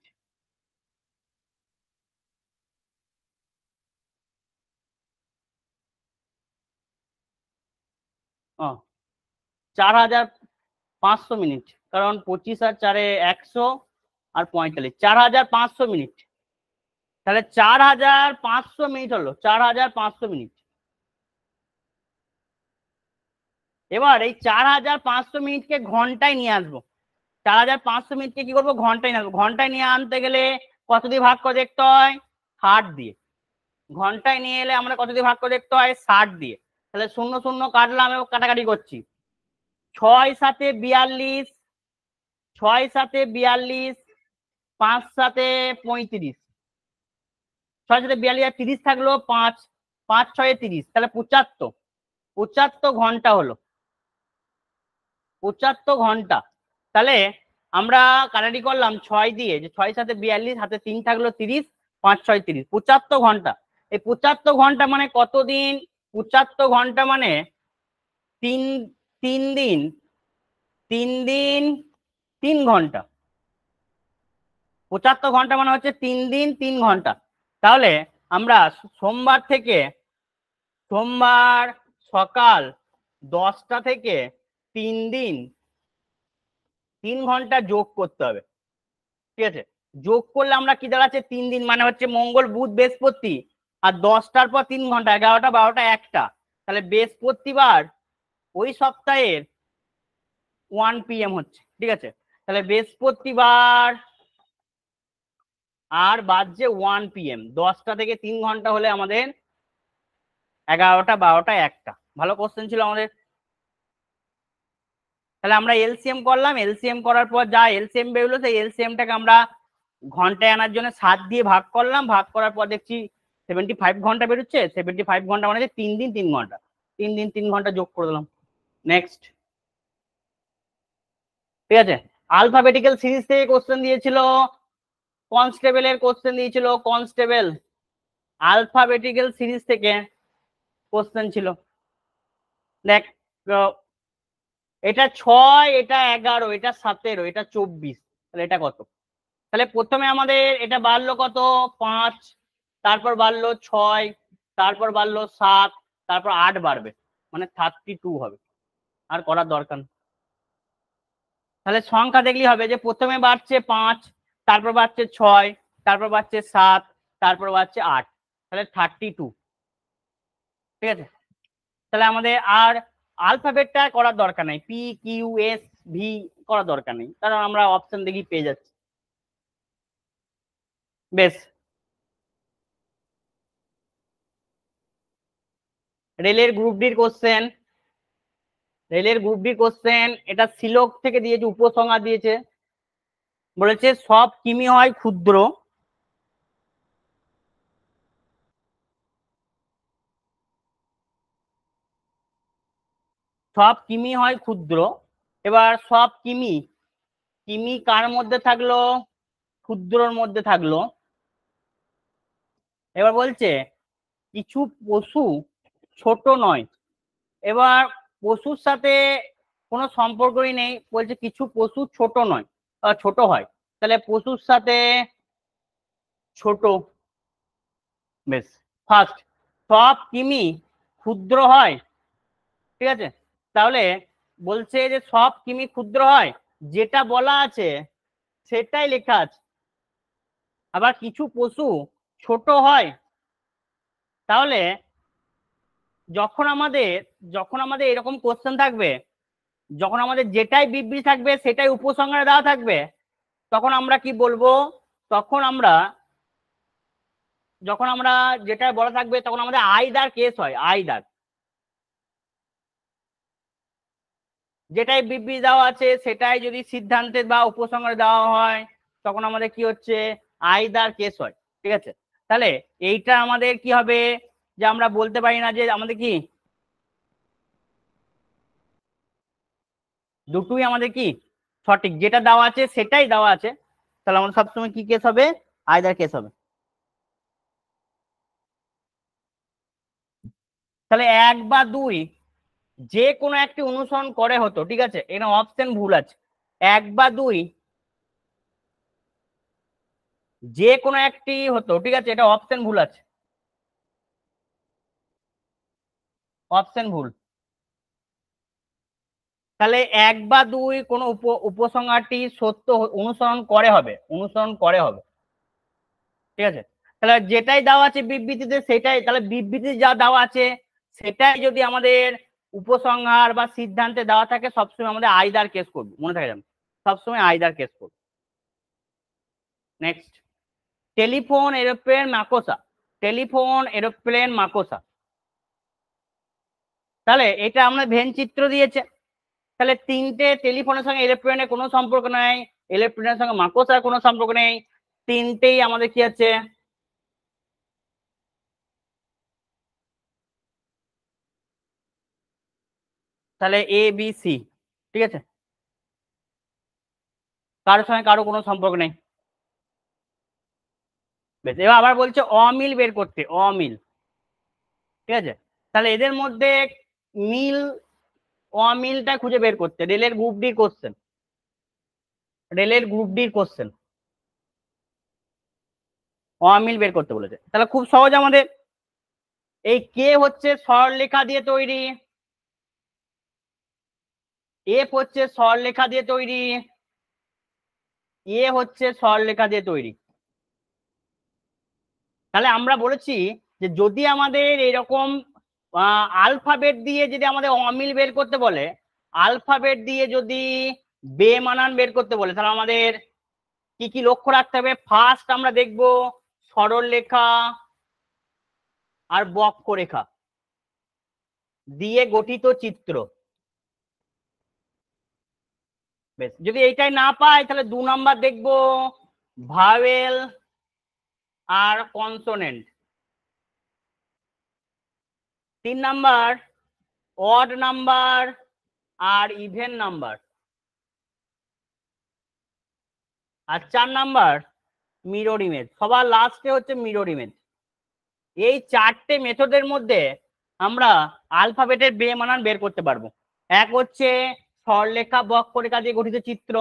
ও 4500 মিনিট, কারণ 25 আর 4 100 আর 45, 4500 মিনিট। তাহলে 4500 মিনিট হলো, 4500 মিনিট। এবার এই 4500 মিনিটকে ঘন্টায় নিয়ে আসবো, 4500 মিনিটকে কি করবো, ঘন্টায় নিয়ে আসবো। ঘন্টায় নিয়ে আনতে গেলে কত দিয়ে ভাগ করে দেখতে হয়, 60 দিয়ে। ঘন্টায় নিয়ে এলে আমরা কত দিয়ে ভাগ করে দেখতে হয়, 60 দিয়ে। তাহলে 0 0 কাটলাম এবং কাটাকাটি করছি, 6 7 42, 6 7 42, 5 7 35, 6 7 42 আর 30 থাকলো 5, 5 6 30, তাহলে 75, 75 ঘন্টা হলো, 75 ঘন্টা। তাহলে আমরা কাটাকাটি করলাম 6 দিয়ে, যে 6 7 42, হাতে 3 থাকলো 30, 5 6 30, 75 ঘন্টা। এই 75 ঘন্টা মানে কতদিন, 75 ঘন্টা মানে 3 3 দিন, 3 দিন 3 ঘন্টা। 75 ঘন্টা মানে হচ্ছে 3 দিন 3 ঘন্টা। তাহলে আমরা সোমবার থেকে, সোমবার সকাল 10টা থেকে 3 দিন 3 ঘন্টা যোগ করতে হবে, ঠিক আছে। যোগ করলে আমরা কি দাঁড়াচ্ছে, 3 দিন মানে হচ্ছে মঙ্গল বুধ বৃহস্পতি, আর 10টার পর 3 ঘন্টা, 11টা 12টা 1টা, তাহলে বৃহস্পতিবার ওই সপ্তাহের 1 PM হচ্ছে, ঠিক আছে। তাহলে বৃহস্পতিবার আর বাজছে 1 PM, 10টা থেকে 3 ঘন্টা হলে আমাদের 11টা 12টা 1টা। ভালো কোশ্চেন ছিল আমাদের। তাহলে আমরা এলসিএম করলাম, এলসিএম করার পর যা এলসিএম বেরোলো সেই এলসিএমটাকে আমরা ঘন্টায় আনার জন্য 7 দিয়ে ভাগ করলাম, ভাগ করার পর দেখছি 75 ঘন্টা বেরোচ্ছে। 75 ঘন্টা মানে 3 দিন 3 ঘন্টা, 3 দিন 3 ঘন্টা যোগ করে দিলাম। নেক্সট, ঠিক আছে। আলফাবেটিক্যাল সিরিজ থেকে কোশ্চেন দিয়েছিল, কনস্টেবলের কোশ্চেন দিয়েছিল, কনস্টেবল আলফাবেটিক্যাল সিরিজ থেকে কোশ্চেন ছিল। দেখ, এটা 6, এটা 11, এটা 17, এটা 24, তাহলে এটা কত? তাহলে প্রথমে আমাদের এটা বাড়লো কত, 5, তারপর বাড়লো 6, তারপর বাড়লো 7, তারপর 8 বাড়বে, মানে 32 হবে। আর করার দরকার নেই। তাহলে সংখ্যা দেখলেই হবে যে প্রথমে বাড়ছে 5, তারপর বাড়ছে 6, তারপর বাড়ছে 7, তারপর বাড়ছে 8, তাহলে 32, ঠিক আছে। তাহলে আমাদের আর আলফাবেটটা করার দরকার নেই, পি কিউ এস ভি করার দরকার নেই, কারণ আমরা অপশন দেখি পেয়ে যাচ্ছি। বেশ, রেলের গ্রুপ ডির কোশ্চেন, রেলের গ্রুপ ডি কোশ্চেন, এটা সিলক থেকে দিয়েছে, উপসংহার দিয়েছে, বলেছে সব কিমি হয় ক্ষুদ্র, সব কিমি হয় ক্ষুদ্র। এবার সব কিমি, কিমি কার মধ্যে থাকলো, ক্ষুদ্রর মধ্যে থাকলো। এবার বলছে কিছু পশু ছোট নয়। এবার পশুর সাথে কোনো সম্পর্কই নেই, বলছে কিছু পশু ছোট নয়, ছোট হয়, তাহলে পশুর সাথে ছোট। বেশ, ফার্স্ট, সব কিমি ক্ষুদ্র হয়, ঠিক আছে। তাহলে বলছে যে সব কিমি ক্ষুদ্র হয়, যেটা বলা আছে সেটাই লেখা আছে। আবার কিছু পশু ছোট হয়, তাহলে যখন আমাদের এরকম কোশ্চেন থাকবে, যখন আমাদের যেটাই বিবৃতি থাকবে সেটাই উপসংহারে দেওয়া থাকবে, তখন আমরা কি বলবো, তখন আমরা যখন আমরা যেটা বলা থাকবে তখন আমাদের আইদার কেস হয়, আইদার। যেটাই বিবৃতি দেওয়া আছে সেটাই যদি সিদ্ধান্তে বা উপসংহারে দেওয়া হয় তখন আমাদের কি হচ্ছে আইদার কেস হয়। ঠিক আছে, তাহলে এইটা আমাদের কি হবে যে আমরা বলতে পারি না যে আমাদের কি দুটোই আমাদের কি সঠিক, যেটা দেওয়া আছে সেটাই দেওয়া আছে, তাহলে আমাদের সবসময় কি কেস হবে আইদার কেস হবে। তাহলে 1 বা 2 যে কোনো একটি অনুসরণ করে হতো। ঠিক আছে, এখানে অপশন ভুল আছে। 1 বা 2 যে কোনো একটি হতো। ঠিক আছে, এটা অপশন ভুল আছে, অপশন ভুল। তাহলে 1 বা 2 কোনো উপসংহারটি সত্য অনুসরণ করে হবে, অনুসরণ করে হবে। ঠিক আছে, তাহলে যেটাই দেওয়া আছে বিবৃতিতে সেটাই, তাহলে বিবৃতি যা দেওয়া আছে সেটাই যদি আমাদের উপসংহার বা সিদ্ধান্তে দেওয়া থাকে সবসময় আমাদের আইদার কেস করবো, মনে থাকে যাবে, সবসময় আইদার কেস করবো। নেক্সট, টেলিফোন এরোপ্লেন মাকোসা, টেলিফোন এরোপ্লেন মাকোসা। তাহলে এটা আমরা ভেন চিত্র দিয়েছে, তাহলে তিনটে টেলিফোনের সঙ্গে এরোপ্লেনের কোনো সম্পর্ক নাই, এরোপ্লেনের সঙ্গে মাকোসার কোনো সম্পর্ক নেই, তিনটেই আমাদের কি আছে তাহলে এ বি সি। ঠিক আছে, কারোর সঙ্গে কারো কোনো সম্পর্ক নেই। বেশ, এবার আবার বলছে অমিল বের করতে, অমিল। ঠিক আছে, তাহলে এদের মধ্যে মিল অমিলটা খুঁজে বের করতে, রেলের গ্রুপ ডি কোশ্চেন, রেলের গ্রুপ ডির কোশ্চেন অমিল বের করতে বলেছে। তাহলে খুব সহজ, আমাদের এই কে হচ্ছে সরলরেখা দিয়ে তৈরি, এফ হচ্ছে সরলরেখা দিয়ে তৈরি, এ হচ্ছে সরলরেখা দিয়ে তৈরি। তাহলে আমরা বলেছি যে যদি আমাদের এরকম আলফাবেট দিয়ে যদি আমাদের অমিল বের করতে বলে, আলফাবেট দিয়ে যদি বেমানান বের করতে বলে, তাহলে আমাদের কি কি লক্ষ্য রাখতে হবে। ফার্স্ট আমরা দেখব সরল রেখা আর বক্ররেখা দিয়ে গঠিত চিত্র। বেশ, যদি এইটাই না পাই তাহলে 2 নাম্বার দেখব ভাওয়েল আর কনসোনেন্ট। 3 নাম্বার অড নাম্বার আর ইভেন নাম্বার। আর 4 নাম্বার মিরর ইমেজ। সবার লাস্টে হচ্ছে মিরর ইমেজ। এই 4টে মেথডের মধ্যে আমরা আলফাবেটের বেমানান বের করতে পারবো। এক হচ্ছে সরলরেখা বক্ররেখা দিয়ে গঠিত চিত্র,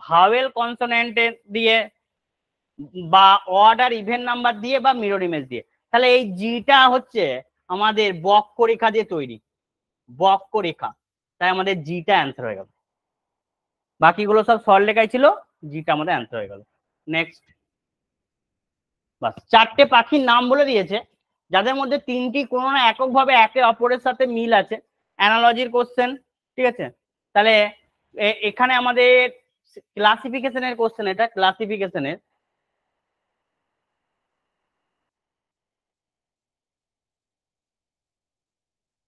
ভাওয়েল কনসোনেন্ট দিয়ে, বা অড আর ইভেন নাম্বার দিয়ে, বা মিরর ইমেজ দিয়ে। তাহলে এই জিটা হচ্ছে আমাদের বক্ররেখা দিয়ে তৈরি, বক্ররেখা, তাই আমাদের জিটা অ্যান্সার হয়ে গেল। বাকিগুলো সব সরলরেখায় ছিল, জিটা আমাদের অ্যান্সার হয়ে গেল। নেক্সট, বাস 4টে পাখির নাম বলে দিয়েছে যাদের মধ্যে 3টি কোনো না এককভাবে একে অপরের সাথে মিল আছে, অ্যানালজির কোশ্চেন। ঠিক আছে, তাহলে এখানে আমাদের ক্লাসিফিকেশনের কোশ্চেন, এটা ক্লাসিফিকেশনের।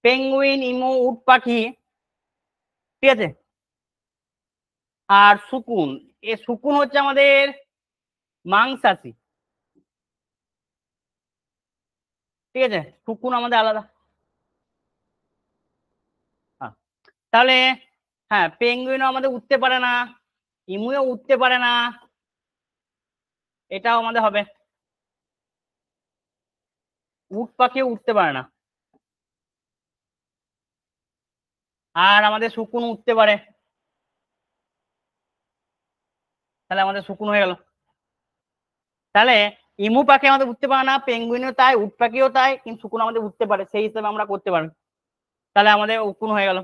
পেঙ্গুইন, ইমু, উট পাখি। ঠিক আছে, আর শকুন। এ শকুন হচ্ছে আমাদের মাংসাশী। ঠিক আছে, শকুন আমাদের আলাদা। হ্যাঁ, তাহলে হ্যাঁ, পেঙ্গুইনও আমাদের উঠতে পারে না, ইমুও উঠতে পারে না, এটাও আমাদের হবে। উট পাখিও উঠতে পারে না, আর আমাদের শকুন উঠতে পারে, তাহলে আমাদের শকুন হয়ে গেল। তাহলে ইমু পাখি আমাদের উঠতে পারে না, পেঙ্গুইনও তাই, উট পাখিও তাই, কিন্তু শকুন আমাদের উঠতে পারে, সেই হিসেবে আমরা করতে পারি। তাহলে আমাদের উকুন হয়ে গেল,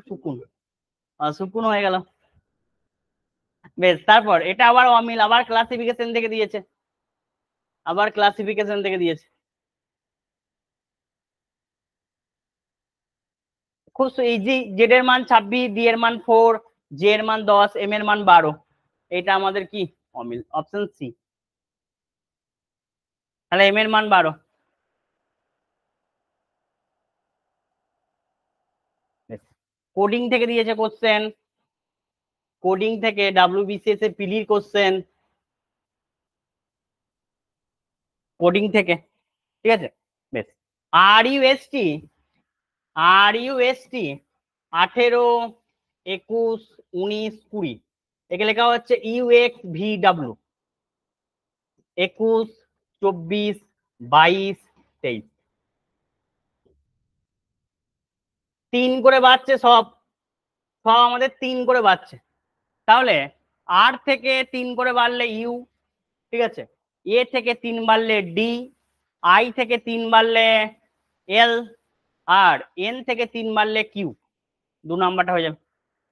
শকুন, শকুন হয়ে গেল। বেশ, তারপর এটা আবার অমিল, আবার ক্লাসিফিকেশন থেকে দিয়েছে, আবার ক্লাসিফিকেশন থেকে দিয়েছে। খুব ইজি, জেড এর মান 26, বি এর মান 4, জে এর মান 10, এম এর মান 12। এটা আমাদের কি অমিল, অপশন সি। তাহলে এম এর মান 12। কোডিং থেকে দিয়েছে কোশ্চেন, কোডিং থেকে WBCS এর পিলির কোশ্চেন, কোডিং থেকে, ঠিক আছে। বেশ, RUST 18, 21, 19, 20, একে লেখা হচ্ছে UXVW 21, 24, 22, 23, 3 করে বাড়ছে, সব সব আমাদের 3 করে বাড়ছে। তাহলে আর থেকে 3 করে বাড়লে ইউ, ঠিক আছে, এ থেকে 3 বাড়লে ডি, আই থেকে 3 বাড়লে এল, আর এন থেকে 3 বাড়লে কিউ, 2 নাম্বারটা হয়ে যাবে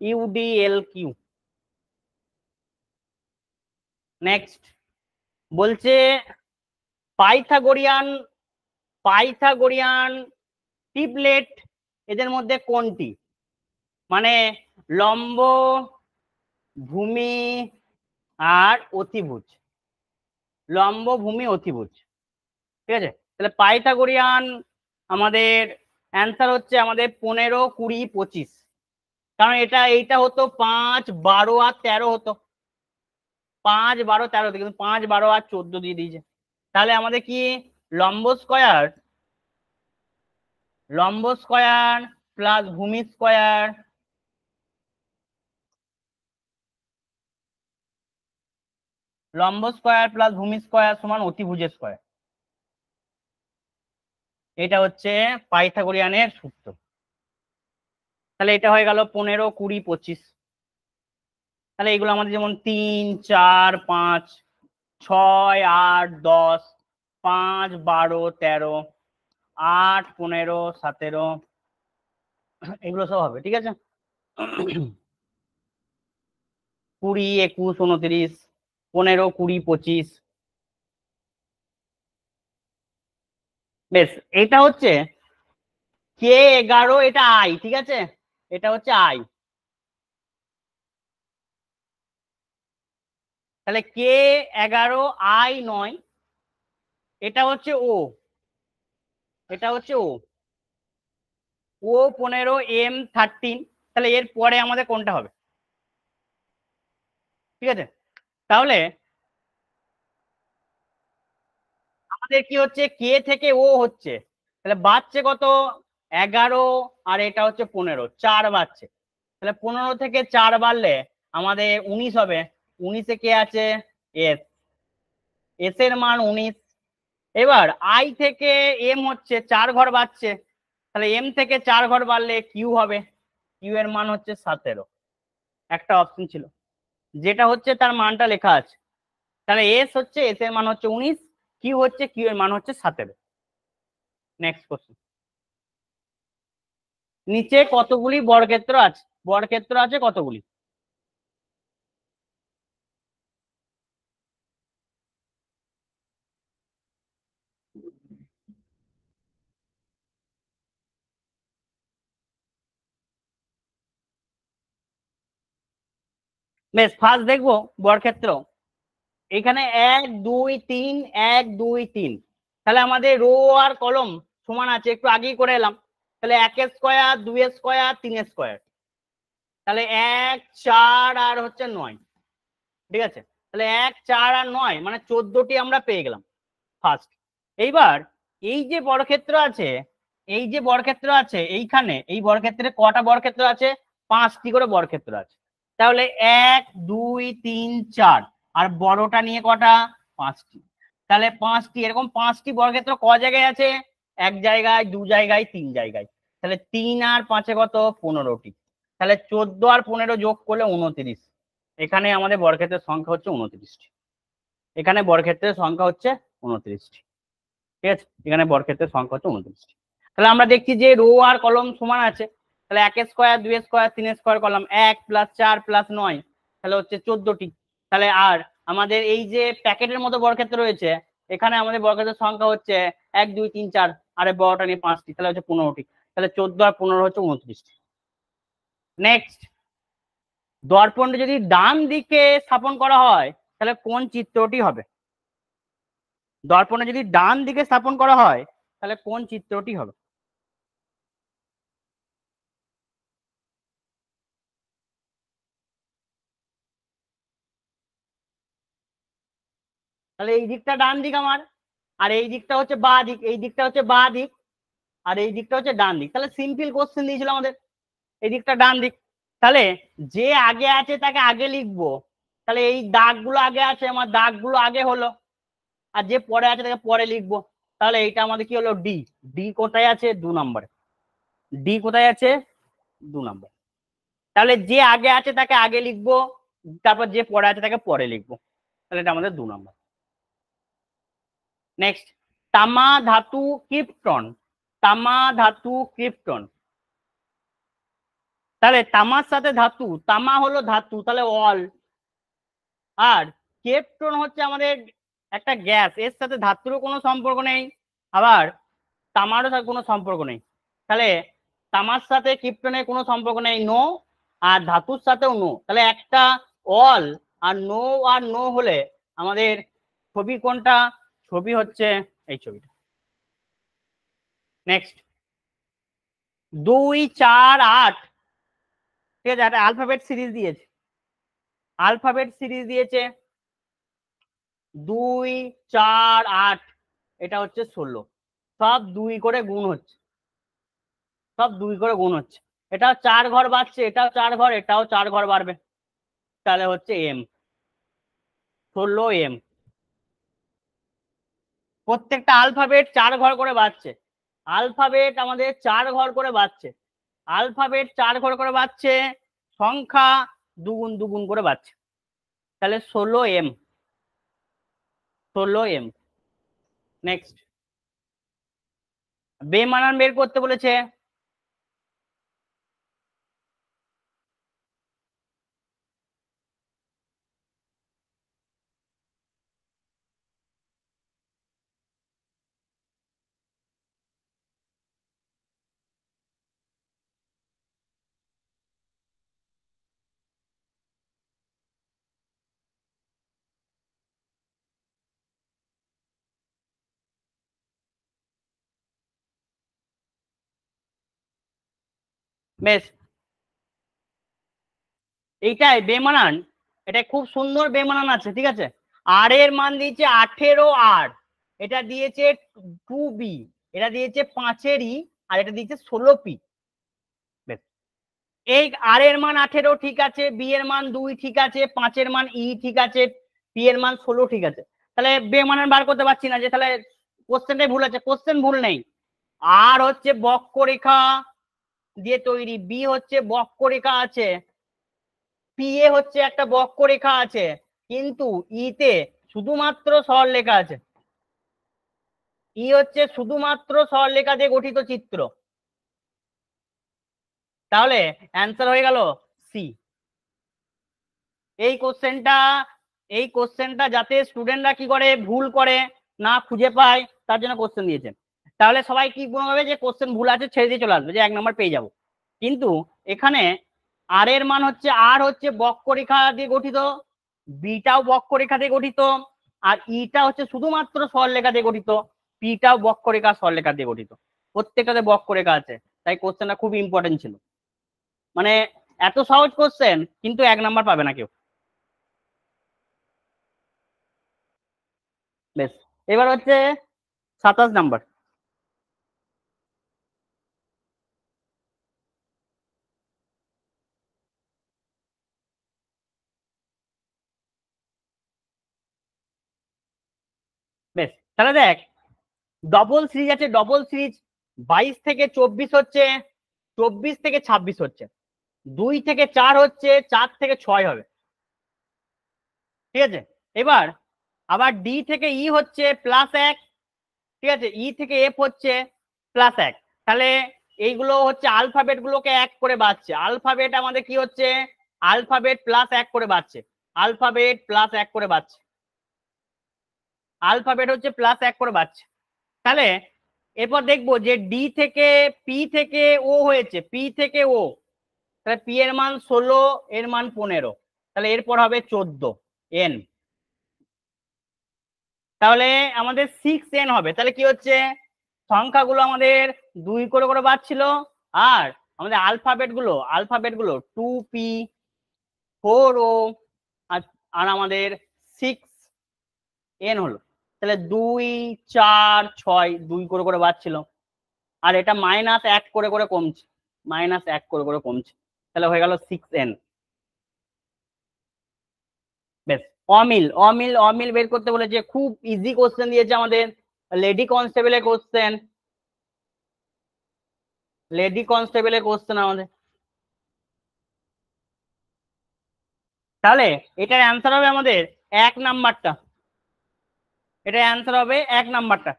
UDLQ। নেক্সট বলছে পাইথাগোরিয়ান পাইথাগোরিয়ান ট্রিপলেট এদের মধ্যে কোনটি, মানে লম্ব, ভূমি আর অতিভুজ, লম্ব, ভূমি, অতিভুজ, ঠিক আছে। তাহলে পাইথাগোরিয়ান আমাদের অ্যান্সার হচ্ছে আমাদের 15, 20, 25, কারণ এইটা হতো 5, 12 আর 13 হতো, 5, 12, 13 হতো, কিন্তু 5, 12 আর 14 দিয়ে দিয়েছে। তাহলে আমাদের কি লম্ব স্কয়ার প্লাস ভূমি স্কয়ার সমান অতিভুজের স্কয়ার, এটা হচ্ছে পাইথাগোরিয়ানের সূত্র। তাহলে এটা হয়ে গেল 15, 20, 25। তাহলে এগুলো আমাদের যেমন 3, 4, 5, 6, 8, 10, 5, 12, 13, 8, 15, 17, এগুলো সব হবে, ঠিক আছে। 20, 21, 29, 15, 20, 25। বেশ, এটা হচ্ছে K11, এটা আই, ঠিক আছে, এটা হচ্ছে আই। তাহলে K11 I9, এটা হচ্ছে ও, এটা হচ্ছে O15 M13। তাহলে এর পরে আমাদের কোনটা হবে, ঠিক আছে। তাহলে আমাদের কি হচ্ছে, কে থেকে ও হচ্ছে, তাহলে বাড়ছে কত, 11, আর এটা হচ্ছে 15, 4 বাড়ছে। তাহলে 15 থেকে 4 বাড়লে আমাদের 19 হবে। 19-এ কে আছে, এস, এস এর মান 19। এবার আই থেকে এম হচ্ছে 4 ঘর বাড়ছে, তাহলে এম থেকে 4 ঘর বাড়লে কিউ হবে, কিউ এর মান হচ্ছে 17। একটা অপশন ছিল যেটা হচ্ছে তার মানটা লেখা আছে, তাহলে এস হচ্ছে, এস এর মান হচ্ছে 19, কিউ হচ্ছে, কিউ এর মান হচ্ছে 17। নেক্সট কোশ্চেন, নিচে কতগুলি বর্গক্ষেত্র আছে, বর্গক্ষেত্র আছে কতগুলি, বেশ ফার্স্ট দেখবো বর্গক্ষেত্র। এখানে 1, 2, 3, 1, 2, 3, তাহলে আমাদের রো আর কলম সমান আছে, একটু আগেই করে এলাম। তাহলে 1 স্কয়ার, 2 স্কয়ার, 3 স্কয়ার, তাহলে 1, 4 আর হচ্ছে 9, ঠিক আছে। তাহলে 1, 4 আর 9 মানে 14টি আমরা পেয়ে গেলাম ফার্স্ট। এইবার এই যে বর্গক্ষেত্র আছে, এই যে বর্গক্ষেত্র আছে এইখানে, এই বর্গক্ষেত্রে কটা বর্গক্ষেত্র আছে, 5টি করে বর্গক্ষেত্র আছে। তাহলে 1, 2, 3, 4, আর বড়টা নিয়ে কটা, 5টি। তাহলে 5টি, এরকম 5টি বর্গক্ষেত্র ক জায়গায় আছে, 1 জায়গায়, 2 জায়গায়, 3 জায়গায়। তাহলে 3 আর 5-এ কত, 15টি। তাহলে 14 আর 15 যোগ করলে 29। এখানে আমাদের বর্গক্ষেত্রের সংখ্যা হচ্ছে 29টি, এখানে বর্গক্ষেত্রের সংখ্যা হচ্ছে 29টি, ঠিক আছে। এখানে বর্গক্ষেত্রের সংখ্যা হচ্ছে 29টি। তাহলে আমরা দেখছি যে রো আর কলম সমান আছে, তাহলে 1 স্কয়ার, 2 স্কয়ার, 3 স্কয়ার করলাম, 1 + 4 + 9, তাহলে হচ্ছে 14টি। তাহলে আর আমাদের এই যে প্যাকেটের মতো বর্গক্ষেত্র রয়েছে, এখানে আমাদের বর্গক্ষেত্রের সংখ্যা হচ্ছে 1, 2, 3, 4, আর বড়টা নিয়ে 5টি, তাহলে হচ্ছে 15টি। তাহলে 14 আর 15 হচ্ছে 29টি। নেক্সট, দর্পণটা যদি ডান দিকে স্থাপন করা হয় তাহলে কোন চিত্রটি হবে, দর্পণে যদি ডান দিকে স্থাপন করা হয় তাহলে কোন চিত্রটি হবে। তাহলে এই দিকটা ডান দিক আমার, আর এই দিকটা হচ্ছে বাঁ দিক, এই দিকটা হচ্ছে বাঁ দিক, আর এই দিকটা হচ্ছে ডান দিক। তাহলে সিম্পল কোশ্চেন দিয়েছিল আমাদের, এই দিকটা ডান দিক। তাহলে যে আগে আছে তাকে আগে লিখবো, তাহলে এই দাগগুলো আগে আছে, আমার দাগগুলো আগে হলো, আর যে পরে আছে তাকে পরে লিখবো। তাহলে এইটা আমাদের কি হলো, ডি। ডি কোথায় আছে, 2 নম্বরে। ডি কোথায় আছে, 2 নম্বর। তাহলে যে আগে আছে তাকে আগে লিখবো, তারপর যে পরে আছে তাকে পরে লিখবো। তাহলে এটা আমাদের 2 নম্বর। নেক্সট, তামা ধাতু ক্রিপ্টন। তামা ধাতু ক্রিপ্টন। তাহলে তামার সাথে ধাতু, তামা হলো ধাতু, তাহলে অল। আর ক্রিপ্টন হচ্ছে আমাদের একটা গ্যাস, এর সাথে ধাতুরও কোনো সম্পর্ক নেই, আবার তামারও সাথে কোনো সম্পর্ক নেই। তাহলে তামার সাথে ক্রিপ্টনের কোনো সম্পর্ক নেই, নো। আর ধাতুর সাথেও নো। তাহলে একটা অল আর নো আর নো হলে আমাদের ছবি কোনটা, ছবি হচ্ছে এই ছবিটা। নেক্সট, 2 4 8, ঠিক আছে, একটা আলফাবেট সিরিজ দিয়েছে, আলফাবেট সিরিজ দিয়েছে 2 4 8, এটা হচ্ছে 16। সব 2 করে গুণ হচ্ছে, সব 2 করে গুণ হচ্ছে। এটাও 4 ঘর বাড়ছে, এটাও 4 ঘর, এটাও 4 ঘর বাড়বে। তাহলে হচ্ছে এম, 16 এম। প্রত্যেকটা আলফাবেট 4 ঘর করে বাড়ছে, আলফাবেট আমাদের 4 ঘর করে বাড়ছে, আলফাবেট 4 ঘর করে বাড়ছে, সংখ্যা দুগুণ দুগুণ করে বাড়ছে। তাহলে 16 এম, 16 এম। নেক্সট, বেমানান বের করতে বলেছে। বেশ, এইটাই বেমানান, এটা খুব সুন্দর বেমানান আছে, ঠিক আছে। আর এর মান দিয়েছে 18 আর, এটা দিয়েছে 2b, এটা দিয়েছে 5 ই, আর এটা দিয়েছে 16 পি। এই আর এর মান 18 ঠিক আছে, বি এর মান 2 ঠিক আছে, 5 এর মান ই ঠিক আছে, পি এর মান 16 ঠিক আছে। তাহলে বেমানান বার করতে পারছি না, যে তাহলে কোশ্চেনটাই ভুল আছে। কোশ্চেন ভুল নেই, আর হচ্ছে বক্ররেখা দিয়ে তৈরি, বি হচ্ছে বক্ররেখা আছে, পি এ হচ্ছে একটা বক্ররেখা আছে, কিন্তু ইতে শুধুমাত্র সরলরেখা আছে। ই হচ্ছে শুধুমাত্র সরলরেখা দিয়ে গঠিত চিত্র। তাহলে অ্যান্সার হয়ে গেল সি। এই কোশ্চেনটা, এই কোশ্চেনটা যাতে স্টুডেন্টরা কি করে, ভুল করে না খুঁজে পায়, তার জন্য কোশ্চেন দিয়েছেন। তাহলে সবাই কি মনে হবে যে কোশ্চেন ভুল আছে, ছেড়ে দিয়ে চলে আসবে, যে 1 নম্বর পেয়ে যাবো। কিন্তু এখানে আর এর মান হচ্ছে, আর হচ্ছে বক্ররেখা দিয়ে গঠিত, বিটাও বক্ররেখা দিয়ে গঠিত, আর ইটা হচ্ছে শুধুমাত্র সরলরেখা দিয়ে গঠিত, পিটাও বক্ররেখা সরলরেখা দিয়ে গঠিত, প্রত্যেকটাতে বক্ররেখা আছে। তাই কোশ্চেনটা খুব ইম্পর্টেন্ট ছিল, মানে এত সহজ কোশ্চেন, কিন্তু 1 নম্বর পাবে না কেউ। বেশ, এবার হচ্ছে 27 নাম্বার। বেশ, তাহলে দেখ, ডবল সিরিজ আছে, ডবল সিরিজ 22 থেকে 24 হচ্ছে, 24 থেকে 26 হচ্ছে, 2 থেকে 4 হচ্ছে, 4 থেকে 6 হবে, ঠিক আছে। এবার আবার ডি থেকে ই হচ্ছে +1, ঠিক আছে, ই থেকে এফ হচ্ছে +1। তাহলে এইগুলো হচ্ছে আলফাবেট গুলোকে 1 করে বাড়ছে, আলফাবেট আমাদের কি হচ্ছে, আলফাবেট +1 করে বাড়ছে, আলফাবেট +1 করে বাড়ছে, আলফাবেট হচ্ছে +1 করে বাড়ছে। তাহলে এরপর দেখবো যে ডি থেকে পি থেকে ও হয়েছে, পি থেকে ও, তাহলে পি এর মান 16, এর মান 15, তাহলে এরপর হবে 14 এন। তাহলে আমাদের 6n হবে। তাহলে কি হচ্ছে, সংখ্যাগুলো আমাদের 2 করে করে বাড়ছিল, আর আমাদের আলফাবেট গুলো 2p, 4o, আর আমাদের 6 এন হলো, তাহলে 2 4 6 2 করে করে বাড়ছিল, আর এটা -1 করে করে কমছে, -1 করে করে কমছে, তাহলে হয়ে গেল 6n। বেশ, অমিল অমিল অমিল বের করতে বলেছে, খুব ইজি কোশ্চেন দিয়েছে আমাদের, লেডি কনস্টেবলের কোশ্চেন, লেডি কনস্টেবলের কোশ্চেন আমাদের। তাহলে এটার অ্যান্সার হবে আমাদের 1 নাম্বারটা, এটার অ্যান্সার হবে 1 নাম্বারটা।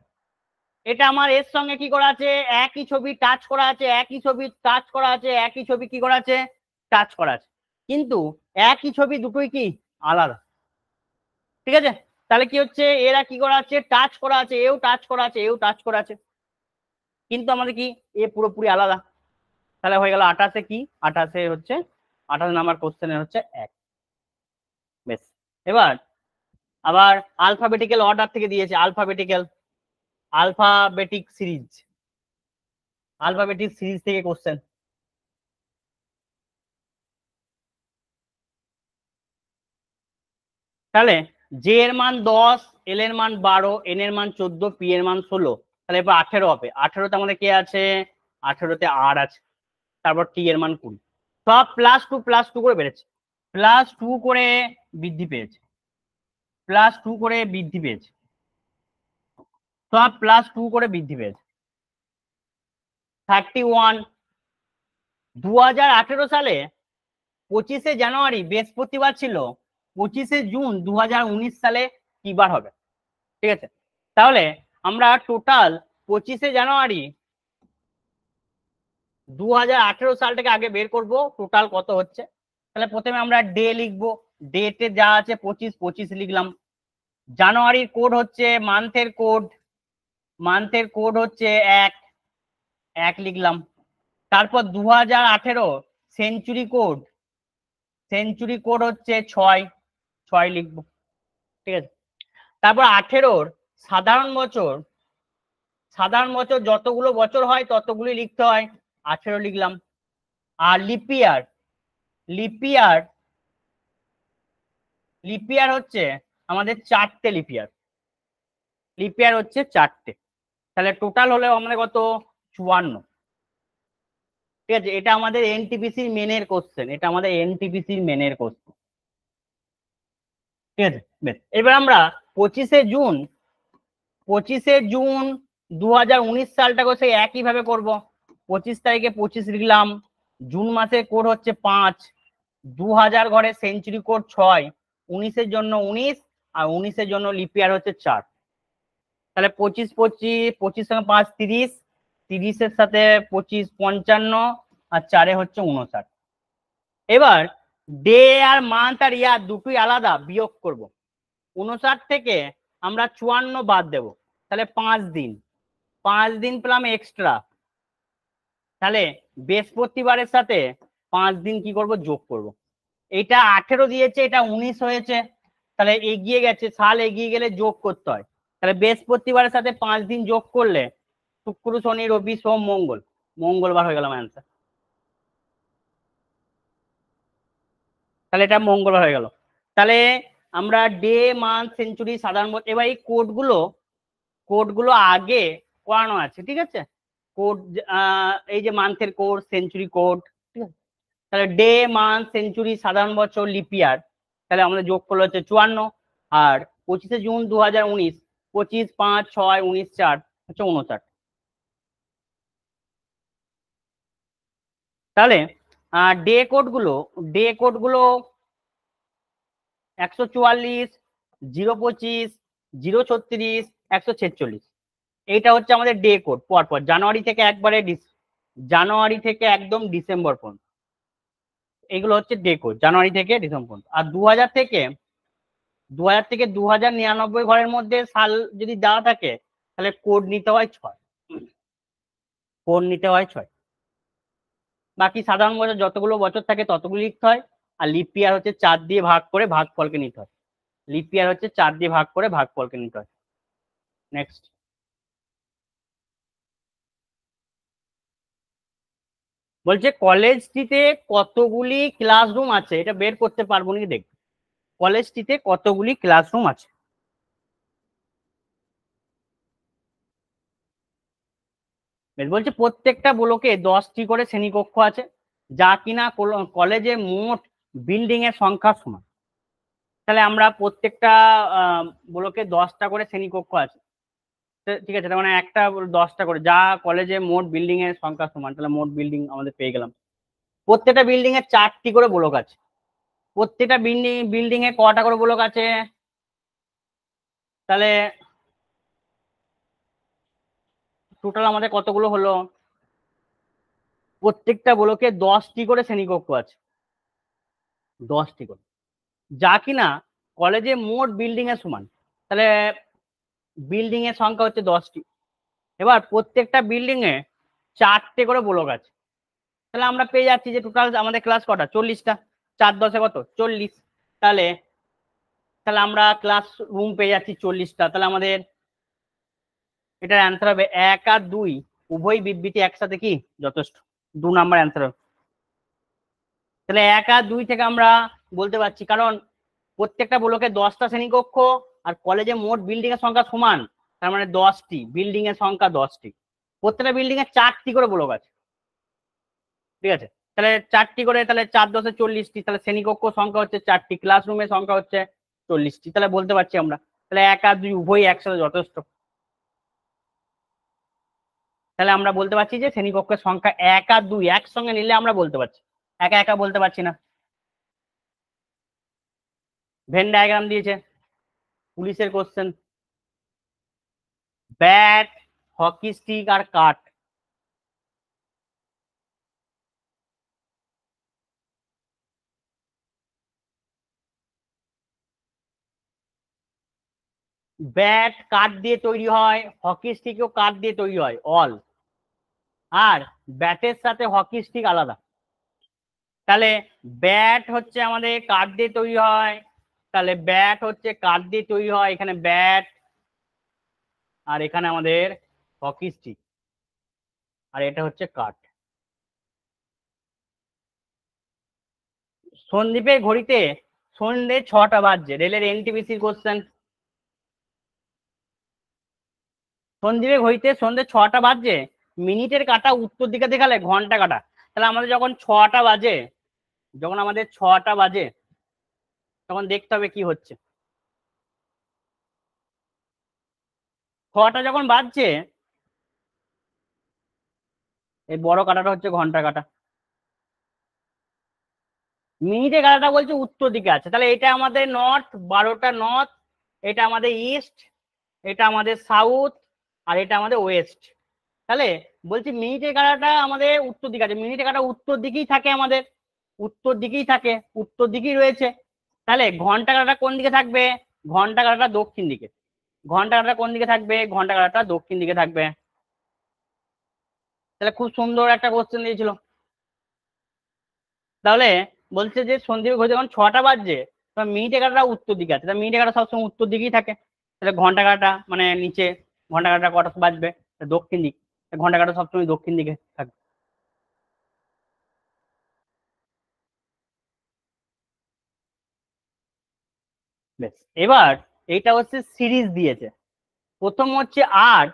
এটা আমার এর সঙ্গে কি করা আছে, একই ছবি টাচ করা আছে, একই ছবি টাচ করা আছে, একই ছবি কি করা আছে, টাচ করা আছে, কিন্তু একই ছবি দুটোই কি আলাদা, ঠিক আছে। তাহলে কি হচ্ছে, এরা কি করা আছে, টাচ করা আছে, এও টাচ করা আছে, এও টাচ করা আছে, কিন্তু আমাদের কি এ পুরোপুরি আলাদা। তাহলে হয়ে গেল 28-এ কি, 28-এ হচ্ছে 28 নাম্বার কোশ্চেনের হচ্ছে 1। বেশ, এবার আবার আলফাবেটিক্যাল অর্ডার থেকে দিয়েছে, আলফাবেটিক সিরিজ, আলফাবেটিক সিরিজ থেকে কোশ্চেন। তাহলে জে এর মান 10, এল এর মান 12, এন এর মান 14, পি এর মান 16, তাহলে এবার 18 হবে। 18তে আমাদের কে আছে, 18তে আর আছে, তারপর টি এর মান 20, সব +2 করে বেড়েছে, +2 করে বৃদ্ধি পেয়েছে, +2 করে বৃদ্ধি পেয়েছে, সব +2 করে বৃদ্ধি পেয়েছে। 31। 2018 সালে 25শে জানুয়ারি বৃহস্পতিবার ছিল, 25শে জুন 2019 সালে কি বার হবে, ঠিক আছে। তাহলে আমরা টোটাল 25শে জানুয়ারি 2018 সালটাকে আগে বের করব, টোটাল কত হচ্ছে। তাহলে প্রথমে আমরা ডে লিখবো, ডেটে যা আছে 25, 25 লিখলাম। জানুয়ারির কোড হচ্ছে মান্থের কোড হচ্ছে 1, 1 লিখলাম। তারপর 2018 সেঞ্চুরি কোড হচ্ছে 6, 6 লিখবো, ঠিক আছে। তারপর 18-র সাধারণ বছর যতগুলো বছর হয় ততগুলি লিখতে হয়, 18 লিখলাম। আর লিপিয়ার হচ্ছে আমাদের 4টে লিপিয়ার হচ্ছে 4টে, তাহলে টোটাল হলে আমাদের কত, 54, ঠিক আছে। এটা আমাদের এনটিপিসির মেনের কোশ্চেন, এটা আমাদের এনটিপিসির মেনের কোশ্চেন, ঠিক আছে। বেশ, এবার আমরা 25শে জুন 2019 সালটাকে সেই একই ভাবে করব। 25 তারিখে 25 লিখলাম, জুন মাসের কোড হচ্ছে 5, 2000 ঘরে সেঞ্চুরি কোড 6, 19-এর জন্য 19, আর 19-এর জন্য লিপিয়ার হচ্ছে 4। তাহলে 25 সঙ্গে 5 30, 30-এর সাথে 25 55, আর 4-এ হচ্ছে 59। এবার ডে আর মান্থ আর ইয়ার দুটোই আলাদা, বিয়োগ করব। 59 থেকে আমরা 54 বাদ দেব, তাহলে 5 দিন পেলাম এক্সট্রা। তাহলে বৃহস্পতিবারের সাথে 5 দিন কি করব, যোগ করব। এটা 18 দিয়েছে, এটা 19 হয়েছে, তাহলে এগিয়ে গেছে, সাল এগিয়ে গেলে যোগ করতে হয়। তাহলে বৃহস্পতিবারের সাথে 5 দিন যোগ করলে শুক্র শনি রবি সোম মঙ্গলবার হয়ে গেল অ্যান্সার। তাহলে এটা মঙ্গলবার হয়ে গেল। তাহলে আমরা ডে মান্থ সেঞ্চুরি সাধারণ বছর, এবার এই কোডগুলো আগে করানো আছে, ঠিক আছে। কোড এই যে মান্থের কোড, সেঞ্চুরি কোড, ঠিক আছে। তাহলে ডে মান্থ সেঞ্চুরি সাধারণ বছর লিপিয়ার, তাহলে আমাদের যোগ করলে হচ্ছে 54, আর 25শে জুন 2019, 25 5 6 19 4 হচ্ছে 59। তাহলে ডে কোডগুলো 144, 025, 036, 146, এইটা হচ্ছে আমাদের ডে কোড পরপর, জানুয়ারি থেকে একদম ডিসেম্বর পর্যন্ত, এগুলো হচ্ছে ডে কোড জানুয়ারি থেকে ডিসেম্বর পর্যন্ত। আর 2000 থেকে 2099 ঘরের মধ্যে সাল যদি দেওয়া থাকে, তাহলে কোড নিতে হয় 6, বাকি সাধারণ বছর যতগুলো বছর থাকে ততগুলো লিখতে হয়। আর লিপিয়ার হচ্ছে 4 দিয়ে ভাগ করে ভাগফলকে নিতে হয়, নেক্সট বলছে কলেজটিতে কতগুলি ক্লাসরুম আছে, এটা বের করতে পারবো নাকি দেখ। কলেজটিতে কতগুলি ক্লাসরুম আছে, বেশ, বলছে প্রত্যেকটা ব্লকে 10টি করে শ্রেণীকক্ষ আছে, যা কিনা কলেজে মোট বিল্ডিং এর সংখ্যা সমান। তাহলে আমরা প্রত্যেকটা ব্লকে 10টা করে শ্রেণীকক্ষ আছে, ঠিক আছে, তার মানে একটা 10টা করে, যা কলেজে মোট বিল্ডিং এর সংখ্যা সমান। তাহলে মোট বিল্ডিং আমাদের পেয়ে গেলাম। প্রত্যেকটা বিল্ডিং এ 4টি করে ব্লক আছে। প্রত্যেকটা বিল্ডিং এ কটা করে ব্লক আছে? তাহলে টোটাল আমাদের কতগুলো হলো? প্রত্যেকটা ব্লকে 10টি করে শ্রেণীকক্ষ আছে, 10টি করে, যা কিনা কলেজে মোট বিল্ডিং এর সমান। তাহলে বিল্ডিং এর সংখ্যা হচ্ছে 10টি। এবার প্রত্যেকটা বিল্ডিং এ 4টে করে ব্লক আছে। তাহলে আমরা পেয়ে যাচ্ছি যে টোটাল আমাদের ক্লাস কটা? 40টা। 4 10 কত? 40। তাহলে তাহলে আমরা ক্লাস রুম পেয়ে যাচ্ছি 40টা। তাহলে আমাদের এটার অ্যান্সার হবে 1 আর 2 উভয় বিবৃতি একসাথে কি যথেষ্ট। 2 নাম্বার অ্যান্সার হবে। তাহলে 1 আর 2 থেকে আমরা বলতে পারছি, কারণ প্রত্যেকটা ব্লকে 10টা শ্রেণীকক্ষ আর কলেজে মোট বিল্ডিং এর সংখ্যা সমান, তার মানে 10টি বিল্ডিং এর সংখ্যা 10টি। প্রত্যেকটা বিল্ডিং এ 4টি করে ব্লক আছে, ঠিক আছে। তাহলে 4টি করে, তাহলে 4 10 40টি। তাহলে শ্রেণীকক্ষ সংখ্যা হচ্ছে 4টি, ক্লাসরুমের সংখ্যা হচ্ছে 40টি। তাহলে বলতে পারছি আমরা, তাহলে 1 আর 2 উভয়ই একসাথে যথেষ্ট। তাহলে আমরা বলতে পারছি যে শ্রেণীকক্ষের সংখ্যা 1 আর 2 একসঙ্গে নিলে আমরা বলতে পারছি, একা একা বলতে পারছি না। ভেন ডায়াগ্রাম দিয়েছে, পুলিশের কোশ্চেন। ব্যাট, হকি স্টিক আর কাঠ। ব্যাট কাঠ দিয়ে তৈরি হয়, হকি স্টিকও কাঠ দিয়ে তৈরি হয় অল, আর ব্যাটের সাথে হকি স্টিক আলাদা। তাহলে ব্যাট হচ্ছে আমাদের কাঠ দিয়ে তৈরি হয়, তাহলে ব্যাট হচ্ছে কাঠ দিয়ে তৈরি হয়, এখানে ব্যাট, আর এখানে আমাদের হকি স্টিক, আর এটা হচ্ছে কাঠ। সন্দীপের ঘড়িতে সন্ধ্যে 6টা বাজছে, রেলের এনটিপিসির কোশ্চেন। সন্দীপের ঘড়িতে সন্ধ্যে 6টা বাজছে, মিনিটের কাটা উত্তর দিকে দেখালে ঘন্টা কাটা। তাহলে আমাদের যখন 6টা বাজে, যখন আমাদের 6টা বাজে, তখন দেখতে হবে কি হচ্ছে। 6টা যখন বাজছে, এই বড় কাটাটা হচ্ছে ঘন্টা কাটা। মিনিটের কাটাটা বলছে উত্তর দিকে আছে, তাহলে এটা আমাদের নর্থ, 12টা নর্থ, এটা আমাদের ইস্ট, এটা আমাদের সাউথ, আর এটা আমাদের ওয়েস্ট। তাহলে বলছি মিনিটের কাটাটা আমাদের উত্তর দিকে আছে, মিনিটের কাটা উত্তর দিকেই থাকে, আমাদের উত্তর দিকেই থাকে, উত্তর দিকেই রয়েছে। তাহলে ঘন্টা কাটাটা কোন দিকে থাকবে? ঘন্টা কাটাটা দক্ষিণ দিকে। ঘন্টা কাটাটা কোন দিকে থাকবে? ঘন্টা কাটাটা দক্ষিণ দিকে থাকবে। তাহলে খুব সুন্দর একটা কোশ্চেন দিয়েছিল। তাহলে বলছে যে সন্দীপ ঘড়ি যখন 6টা বাজছে, তখন মিনিটে কাটাটা উত্তর দিকে আছে, তাহলে মিনিটে কাটা সবসময় উত্তর দিকেই থাকে। তাহলে ঘন্টা কাটা মানে নিচে, ঘন্টা কাটা কটা বাজবে? দক্ষিণ দিক, ঘন্টা কাটা সবসময় দক্ষিণ দিকে থাকবে। বেশ, এবার এইটা হচ্ছে সিরিজ দিয়েছে। প্রথম হচ্ছে আর,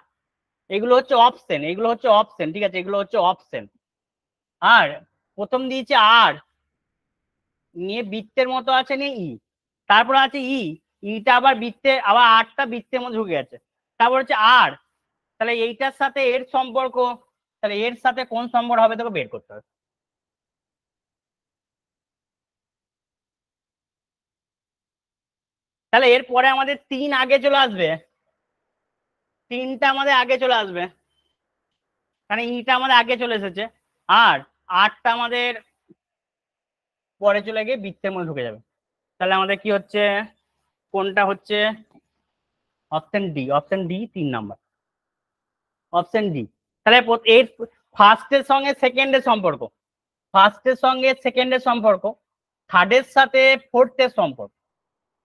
এগুলো হচ্ছে অপশন, এগুলো হচ্ছে অপশন, ঠিক আছে, এগুলো হচ্ছে অপশন। আর প্রথম দিয়েছে আর, নিয়ে বৃত্তের মতো আছে নিয়ে ই, তারপর আছে ইটা আবার বৃত্তে, আবার আরটা বৃত্তের মধ্যে ঢুকে গেছে, তারপর হচ্ছে আর। তাহলে এইটার সাথে এর সম্পর্ক, তাহলে এর সাথে কোন সম্পর্ক হবে তোকে বের করতে হবে। তাহলে এরপরে আমাদের 3 আগে চলে আসবে, 3টা আমাদের আগে চলে আসবে, কারণ ইটা আমাদের আগে চলে এসেছে, আর আরটা আমাদের পরে চলে গিয়ে বৃত্তের মধ্যে ঢুকে যাবে। তাহলে আমাদের কি হচ্ছে, কোনটা হচ্ছে? Option D, option D 3 number, option D. তাহলে এর ফার্স্টের সঙ্গে সেকেন্ডের সম্পর্ক, ফার্স্টের সঙ্গে সেকেন্ডের সম্পর্ক, থার্ডের সাথে ফোর্থের সম্পর্ক।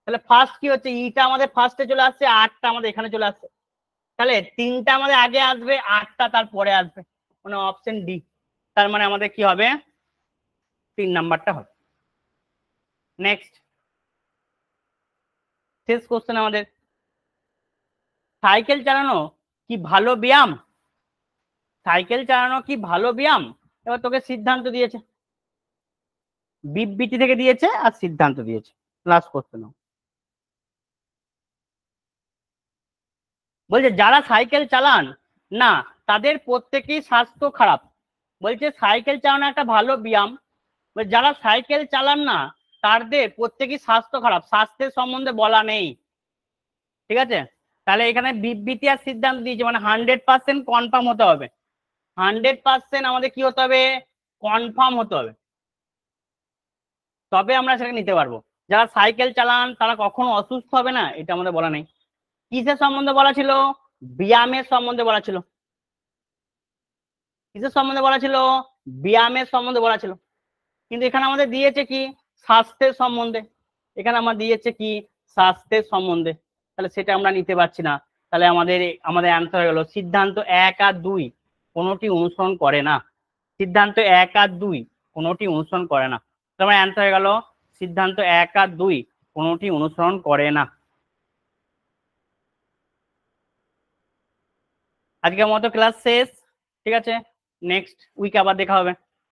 তাহলে ফার্স্ট কি হচ্ছে, ইটা আমাদের ফার্স্টে চলে আসছে, আটটা আমাদের এখানে চলে আসছে। তাহলে 3টা আমাদের আগে আসবে, আটটা তারপরে আসবে, মানে অপশন ডি। তার মানে আমাদের কি হবে? 3 নাম্বারটা হবে। নেক্সট, শেষ কোশ্চেন আমাদের, সাইকেল চালানো কি ভালো ব্যায়াম? সাইকেল চালানো কি ভালো ব্যায়াম? এবার তোকে সিদ্ধান্ত দিয়েছে, বিবৃতি থেকে দিয়েছে আর সিদ্ধান্ত দিয়েছে। ক্লাস করতে নাও। বলছে যারা সাইকেল চালান না তাদের প্রত্যেকেই স্বাস্থ্য খারাপ। বলছে সাইকেল চালানো একটা ভালো ব্যায়াম, যারা সাইকেল চালান না তাদের প্রত্যেকেই স্বাস্থ্য খারাপ, স্বাস্থ্যের সম্বন্ধে বলা নেই। ঠিক আছে, তাহলে এখানে বিবৃতি আর সিদ্ধান্ত দিয়েছে, মানে 100% কনফার্ম হতে হবে। 100% আমাদের কি হতে হবে? কনফার্ম হতে হবে, তবে আমরা সেটাকে নিতে পারবো। যারা সাইকেল চালান তারা কখনো অসুস্থ হবে না, এটা আমাদের বলা নেই। কিসের সম্বন্ধে বলা ছিল? ব্যায়ামের সম্বন্ধে বলা ছিল। কিসের সম্বন্ধে বলা ছিল? ব্যায়ামের সম্বন্ধে বলা ছিল। কিন্তু এখানে আমাদের দিয়েছে কি? স্বাস্থ্যের সম্বন্ধে। এখানে আমার দিয়েছে কি? স্বাস্থ্যের সম্বন্ধে। তাহলে সেটা আমরা নিতে পারছি না। তাহলে আমাদের অ্যান্সার হয়ে গেল সিদ্ধান্ত 1 আর 2 কোনোটি অনুসরণ করে না। সিদ্ধান্ত 1 আর 2 কোনোটি অনুসরণ করে না। তোমার অ্যান্সার হয়ে গেল সিদ্ধান্ত 1 আর 2 কোনোটি অনুসরণ করে না। আজকের মতো ক্লাস শেষ। ঠিক আছে, নেক্সট উইকে আবার দেখা হবে।